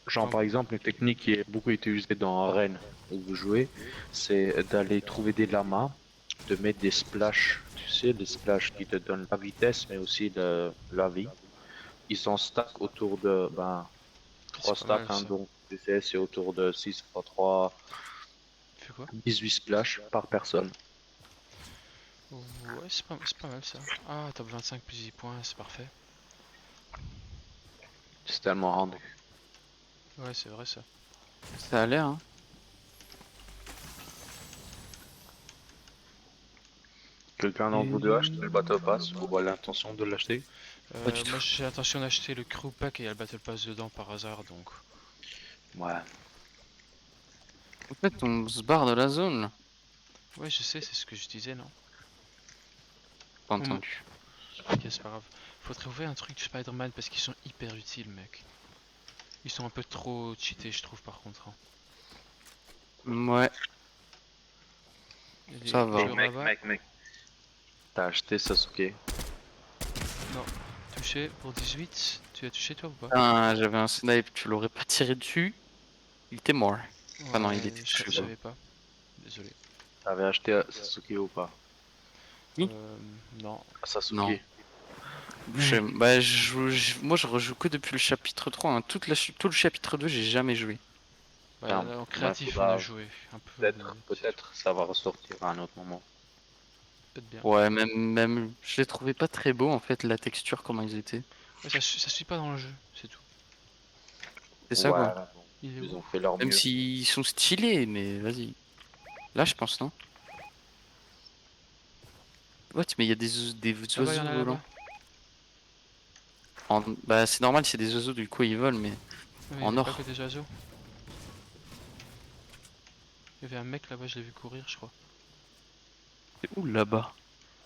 Genre,
Dans-
par exemple, une technique qui est beaucoup utilisée dans Arène où vous jouez, c'est d'aller trouver des lamas, de mettre des splashs, tu sais, des splashs qui te donnent la vitesse mais aussi la vie. Ils sont stack autour de, ben,
C'est
3
pas
stacks,
mal
hein,
ça.
donc tu sais, c'est autour de 6 x 3,
Tu fais quoi?
18 splashs par personne.
Ouais, c'est pas mal ça. Ah, top 25 plus 10 points, c'est parfait.
C'est tellement rendu.
Ouais, c'est vrai ça.
ça a l'air. Hein.
Quelqu'un d'entre vous deux a acheté le Battle Pass ou a l'intention de l'acheter?
Pas du
Moi
tout.
j'ai l'intention d'acheter le crew pack et il y a le battle pass dedans par hasard donc.
Ouais.
En fait, on se barre de la zone là.
Ouais, je sais, c'est ce que je disais, non?
Pas
Bon,
entendu.
ok, c'est pas grave. Faut trouver un truc de Spider-Man parce qu'ils sont hyper utiles, mec. Ils sont un peu trop cheatés, je trouve, par contre, hein.
Ouais,
Il y a
ça
des
va.
joueurs là-bas.
Mec. T'as acheté Sasuke?
Non. Touché pour 18. Tu as touché toi ou pas?
Ah, j'avais un snipe, tu l'aurais pas tiré dessus, il était mort. Enfin non, il
Ouais,
était
je
touché. Quoi.
savais pas. Désolé.
T'avais acheté Sasuke ou pas?
Oui.
Non.
Non.
Sasuke.
Bah, moi je rejoue que depuis le chapitre 3. Hein. Tout le chapitre 2, j'ai jamais joué.
Bah,
Tiens,
là, en
ouais,
créatif, on a
faudra
joué un peu, mais
peut-être ça va ressortir à un autre moment.
peut-être bien.
Ouais, même, je les trouvais pas très beaux en fait, la texture, comment ils étaient.
Ouais, ça suit pas dans le jeu, c'est tout.
C'est ça
Ouais,
quoi.
Il est
Ils
où?
ont fait leur
Même
mieux.
s'ils sont stylés, mais vas-y. Là, je pense, non? What? Mais il y a des
Là-bas, il y en
oiseaux
a
volants.
là-bas.
Bah, c'est normal, c'est des oiseaux, du coup, ils volent, mais
Ouais, mais il y
en
avait pas
or.
que des oiseaux. Il y avait un mec là-bas, je l'ai vu courir, je crois.
C'est où là-bas?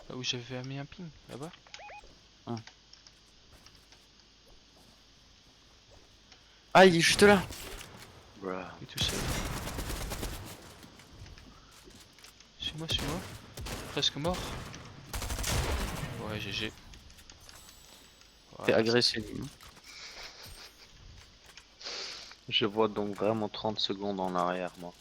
Là où j'avais mis un ping, là-bas.
Ah, il est juste là!
Bruh.
Il est tout seul. Suis-moi, suis-moi. Presque mort. Ouais, GG.
T'es
Voilà,
agressé, lui.
Je vois donc vraiment 30 secondes en arrière, moi.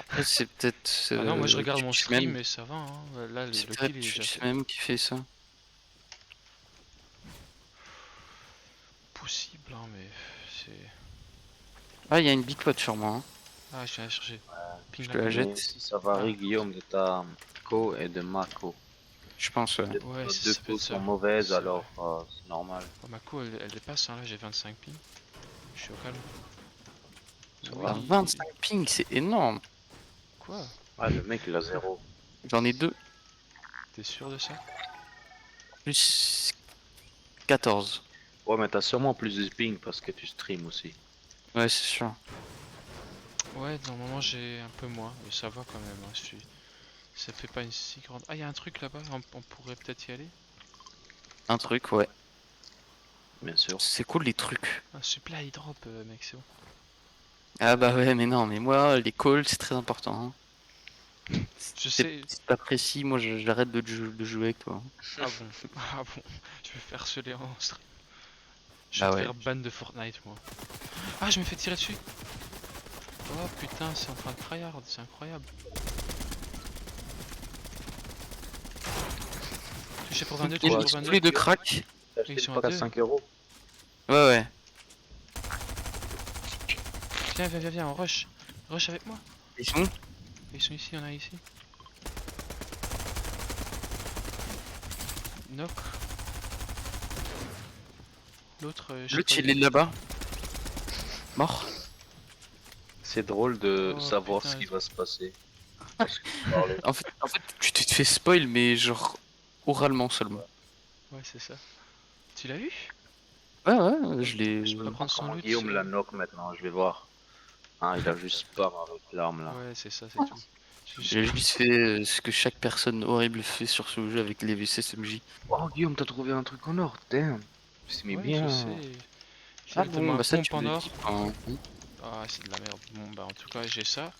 Après, c'est peut-être
Ah non, moi je regarde mon
Twitch
stream
même.
et ça va, hein. Là,
C'est
le
peut-être
kill il est déjà
Twitch
fait.
même qui fait ça.
Possible, hein, mais c'est.
Ah, il y a une big pot sur moi, hein.
Ah, je viens de chercher. Ping
Je
la
te la
cam.
jette.
Mais si ça varie,
Ah.
Guillaume, de ta co et de ma co.
Je pense, ouais.
Ouais,
Nos
ça
deux
peut
co
être ça.
sont mauvaises,
C'est
alors c'est normal.
Oh, ma co elle dépasse, hein, là j'ai 25 ping. Je suis au calme.
Ça
Oui.
va.
25 ping, c'est énorme.
Quoi?
Ah, le mec, il a 0.
J'en ai deux.
T'es sûr de ça?
Plus 14.
Ouais, mais t'as sûrement plus de ping parce que tu stream aussi.
Ouais, c'est sûr.
Ouais, normalement j'ai un peu moins, mais ça va quand même, hein, je suis. Ça fait pas une si grande. Ah, il y a un truc là-bas, on pourrait peut-être y aller.
Un truc, ouais.
Bien sûr.
C'est cool les trucs.
Un supply drop, mec, c'est bon.
Ah bah ouais, mais non, mais moi, les calls, c'est très important, hein.
Je sais.
Si t'apprécies, moi, j'arrête de jouer avec toi.
Ah bon, ah bon, je vais faire harceler en stream. Je vais
Bah
te
ouais.
faire ban de Fortnite, moi. Ah, je me fais tirer dessus. Oh putain, c'est en train de tryhard, c'est incroyable. Touché pour 22,
Et
touché
Quoi,
pour
tous
22.
les deux crack.
T'as acheté
Ils sont
le pack
à
à
deux.
5 euros.
Ouais, ouais.
Viens, viens, viens, viens, on rush. Rush avec moi.
Ils sont où?
Ils sont ici, il y en a ici. Knock. L'autre, je sais
L'autre,
pas.
il est là-bas. Mort.
C'est drôle de
Oh,
savoir
putain,
ce qui
ils-
va se passer. Parce que tu parlais.
En fait, tu t'es fait spoil, mais genre oralement seulement.
Ouais, c'est ça. Tu l'as vu?
Ouais, ouais, je l'ai.
Je me
va
demande
prendre son
comment
loot,
Guillaume la knock maintenant, je vais voir. Hein, il a juste spam avec l'arme là.
Ouais, c'est ça, c'est tout.
J'ai juste fait ce que chaque personne horrible fait sur ce jeu avec les VCSMJ.
Oh Guillaume, t'as trouvé un truc en or, damn. C'est mis
Ouais,
bien.
je sais. J'ai
Ah
directement
bon,
un
bah ça
pompe
tu
en
me le
or.
dis pas, hein.
Ah, c'est de la merde. Bon, bah, en tout cas, j'ai ça.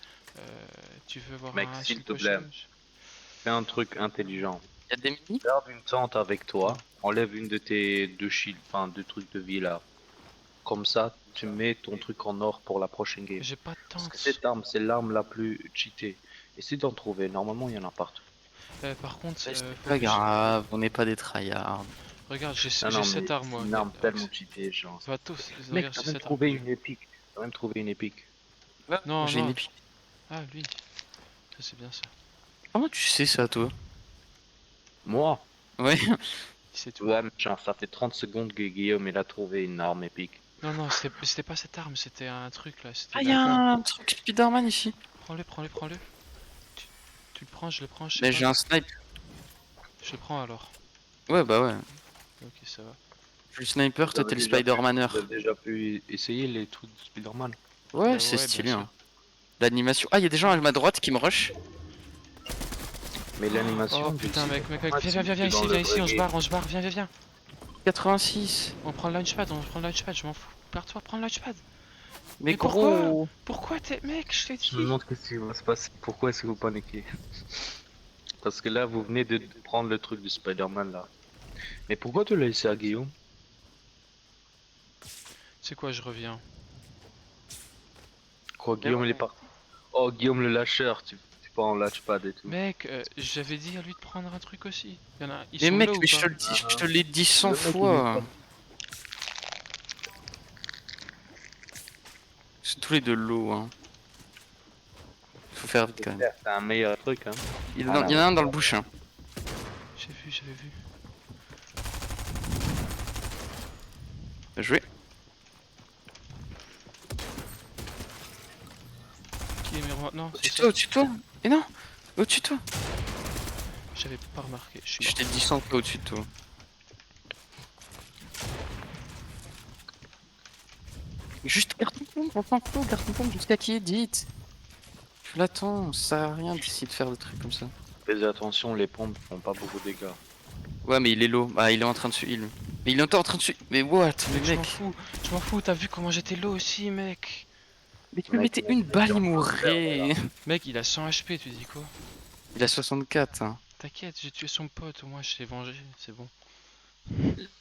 Tu veux voir
Mec,
un
s'il
shield
te plaît.
potion?
Fais un truc intelligent.
Y a des mini?
Garde une tente avec toi, enlève une de tes deux shields, enfin deux trucs de vie là. Comme ça, tu mets ton truc en or pour la prochaine game.
J'ai pas de
Parce que
tente.
cette arme, c'est l'arme la plus cheatée. Essaye d'en trouver, normalement il y en a partout.
Par contre,
C'est
faut
pas
que je-
grave, on n'est pas des tryhards.
regarde, j'ai
Non, non, mais
cette arme, moi.
c'est une arme
Avec-
tellement cheatée, genre.
Ça va tous.
Mec,
Regarde,
t'as
j'ai
même
cette
trouvé
arme.
une épique. T'as même trouvé une épique.
Non,
J'ai une
non.
épique.
Ah, lui. Ça, c'est bien ça.
Comment tu sais ça, toi?
Moi?
Ouais.
Il sait tout.
Ouais, mais genre, ça fait 30 secondes que Guillaume il a trouvé une arme épique.
Non, non, c'était pas cette arme, c'était un truc là. C'était
Ah,
la
y'a
gomme.
un truc Spider-Man ici.
Prends-le, prends-le, prends-le. Tu le prends, je le prends, je sais
Mais
pas.
j'ai un snipe.
Je le prends alors.
Ouais, bah ouais.
Ok, ça va.
Je suis le sniper, toi t'es le
Vous avez
Spider-Manner.
déjà pu essayer les trucs de Spider-Man?
Ouais,
Ouais,
c'est
bien
stylé,
sûr.
hein. L'animation. Ah, y'a des gens à ma droite qui me rush.
Mais l'animation.
Oh
du
putain, mec,
Spider-Man,
viens,
c'est
viens, viens
dans
ici,
le
viens ici,
vrai
on se barre, viens, viens, viens.
86.
On prend le launchpad, je m'en fous. Pars-toi, prends le launchpad.
Mais
Mais pourquoi
gros.
Pourquoi t'es. Mec, je t'ai dit.
Je me demande qu'est-ce qui va se passer. Pourquoi est-ce que vous paniquez? Parce que là, vous venez de prendre le truc du Spider-Man là. Mais pourquoi tu l'as laissé à Guillaume?
C'est quoi, je reviens.
Quoi, Guillaume il est parti? Oh, Guillaume le lâcheur, tu pas en lâche-pad et tout.
Mec, j'avais dit à lui de prendre un truc aussi. Il y en a. Ils
Mais
sont
mec,
là ou
mais je
pas
te le dis, je te l'ai dit 100
Le mec, il est
fois.
pas-
C'est tous les deux low, hein. Faut faire vite quand même.
C'est un meilleur truc, hein.
Il y en a un dans le bouche, hein.
J'avais vu.
Bien joué.
mais maintenant, c'est
Au-dessus de
ça.
toi, au-dessus de toi. Et non, au-dessus de toi.
J'avais pas remarqué. Je suis
Je
mort.
t'ai dit 100 fois au-dessus de toi. Juste garde ton pompe, on s'en fout, garde ton pompe jusqu'à qui est dite. Tu l'attends, ça sert à rien d'essayer de faire des trucs comme ça.
Fais attention, les pompes font pas beaucoup de dégâts.
Ouais, mais il est low. Ah, il est en train de se heal. Mais il est encore en train de se. Mais what, mais
Mec, je m'en
mec.
fous. Je m'en fous, t'as vu comment j'étais low aussi, mec.
Mais tu lui
Mec,
mettais une balle,
t'es en
il
train de perdre, là.
mourrait.
Mec, il a 100 HP, tu dis quoi?
Il a 64. Hein.
T'inquiète, j'ai tué son pote, au moins je l'ai vengé, c'est bon.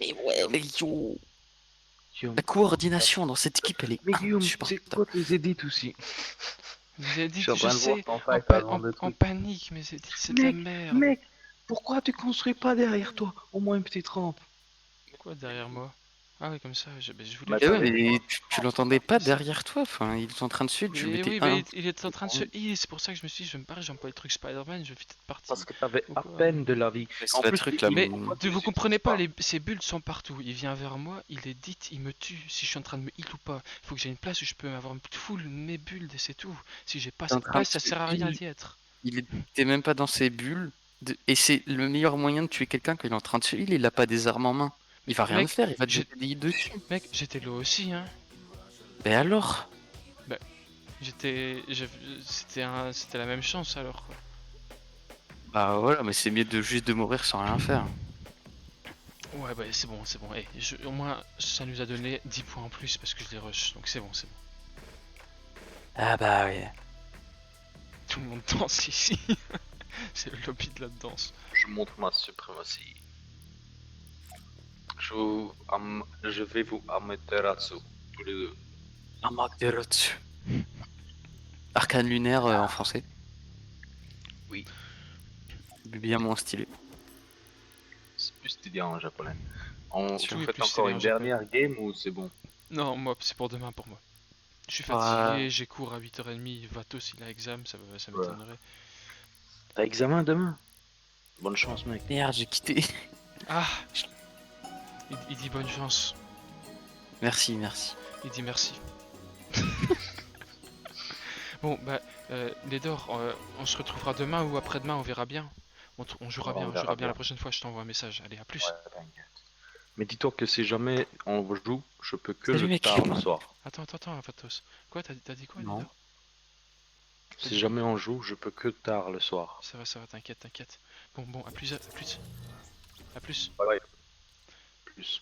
Mais ouais, mais yo.
Guillaume.
La coordination dans cette équipe, elle est
Mais Guillaume, c'est
insupportable.
quoi tes edits aussi?
Vous avez
Je
dit,
suis en
je
train de voir
sais,
ton fight avant de
en
trucs.
panique, mais c'est de la
Mec,
merde.
mec, pourquoi tu construis pas derrière toi au moins une petite rampe?
Quoi derrière moi? Ah oui, comme ça, je voulais
Bah
Et ouais,
t'avais
pas.
dit
mais
quoi?
tu l'entendais pas derrière toi. Enfin, il est en train de suivre, tu le
Mais
mettais
oui, mais
un.
il était en train de se heal, c'est pour ça que je me suis dit, je vais me barrer, j'emploie le truc Spider-Man, je vais vite être
Parce
parti.
que t'avais
Ou
à
quoi.
peine de la vie.
Mais
En
c'est le
plus,
truc là.
Mais
pourquoi
vous
les
comprenez
utilises
pas, ces bulles sont partout. Il vient vers moi, il est dit, il me tue. Si je suis en train de me heal ou pas, il faut que j'ai une place où je peux avoir full mes bulles et c'est tout. Si j'ai pas
T'es en
cette
train de
place, ça
se
sert à rien
heal.
d'y être.
Il était même pas dans ses bulles. Et c'est le meilleur moyen de tuer quelqu'un quand il est en train de se heal. Il a pas des armes en main. Il va rien te
Mec,
faire, il va te
j'ai-
jeter des hits dessus.
mec, j'étais low aussi, hein.
Et alors?
Bah, c'était la même chance alors quoi.
Bah voilà, mais c'est mieux de juste de mourir sans rien faire.
Ouais, bah c'est bon, c'est bon. Eh, au moins, ça nous a donné 10 points en plus parce que je les rush, donc c'est bon, c'est bon.
Ah bah ouais.
Tout le monde danse ici. C'est le lobby de la danse.
Je montre ma suprématie. Je vais vous Amaterasu, tous les deux.
Amaterasu. Arcane lunaire en français.
Oui.
Bien moins stylé.
C'est plus stylé en japonais. On
Tout
vous
est
faites
plus
encore
stylé en
une
japonais.
dernière game ou c'est bon?
Non, moi, c'est pour demain pour moi. Je suis
Ouais.
fatigué, j'ai cours à 8h30, Vatos il a examen, ça
Ouais.
m'étonnerait.
T'as examen demain? Bonne chance, mec.
Merde, j'ai quitté.
Ah, il dit bonne chance,
Merci, merci.
il dit merci. Bon, bah, Lédor, on se retrouvera demain ou après-demain, on verra bien. On jouera
Ouais,
bien,
on
on
verra
jouera bien la
bien.
prochaine fois, je t'envoie un message. Allez, à plus.
Ouais, t'inquiète. Mais dis-toi que si jamais on joue, je peux que
Salut
le
mec.
tard le soir.
Attends, Vatos. Quoi, t'as dit quoi,
Non.
Lédor? T'as
Si
dit quoi?
jamais on joue, je peux que tard le soir.
Ça va, t'inquiète. Bon, à plus, à plus. À plus.
Ouais. Plus.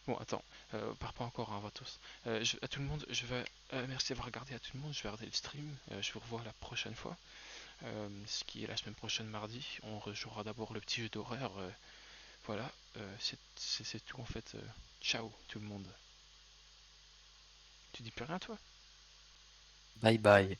Bon, attends, pars pas encore, hein, Vatos. À tout le monde, merci d'avoir regardé à tout le monde, je vais arrêter le stream, je vous revois la prochaine fois. Ce qui est la semaine prochaine mardi, on rejouera d'abord le petit jeu d'horreur, voilà, c'est tout en fait. Ciao tout le monde. Tu dis plus rien toi?
Bye bye.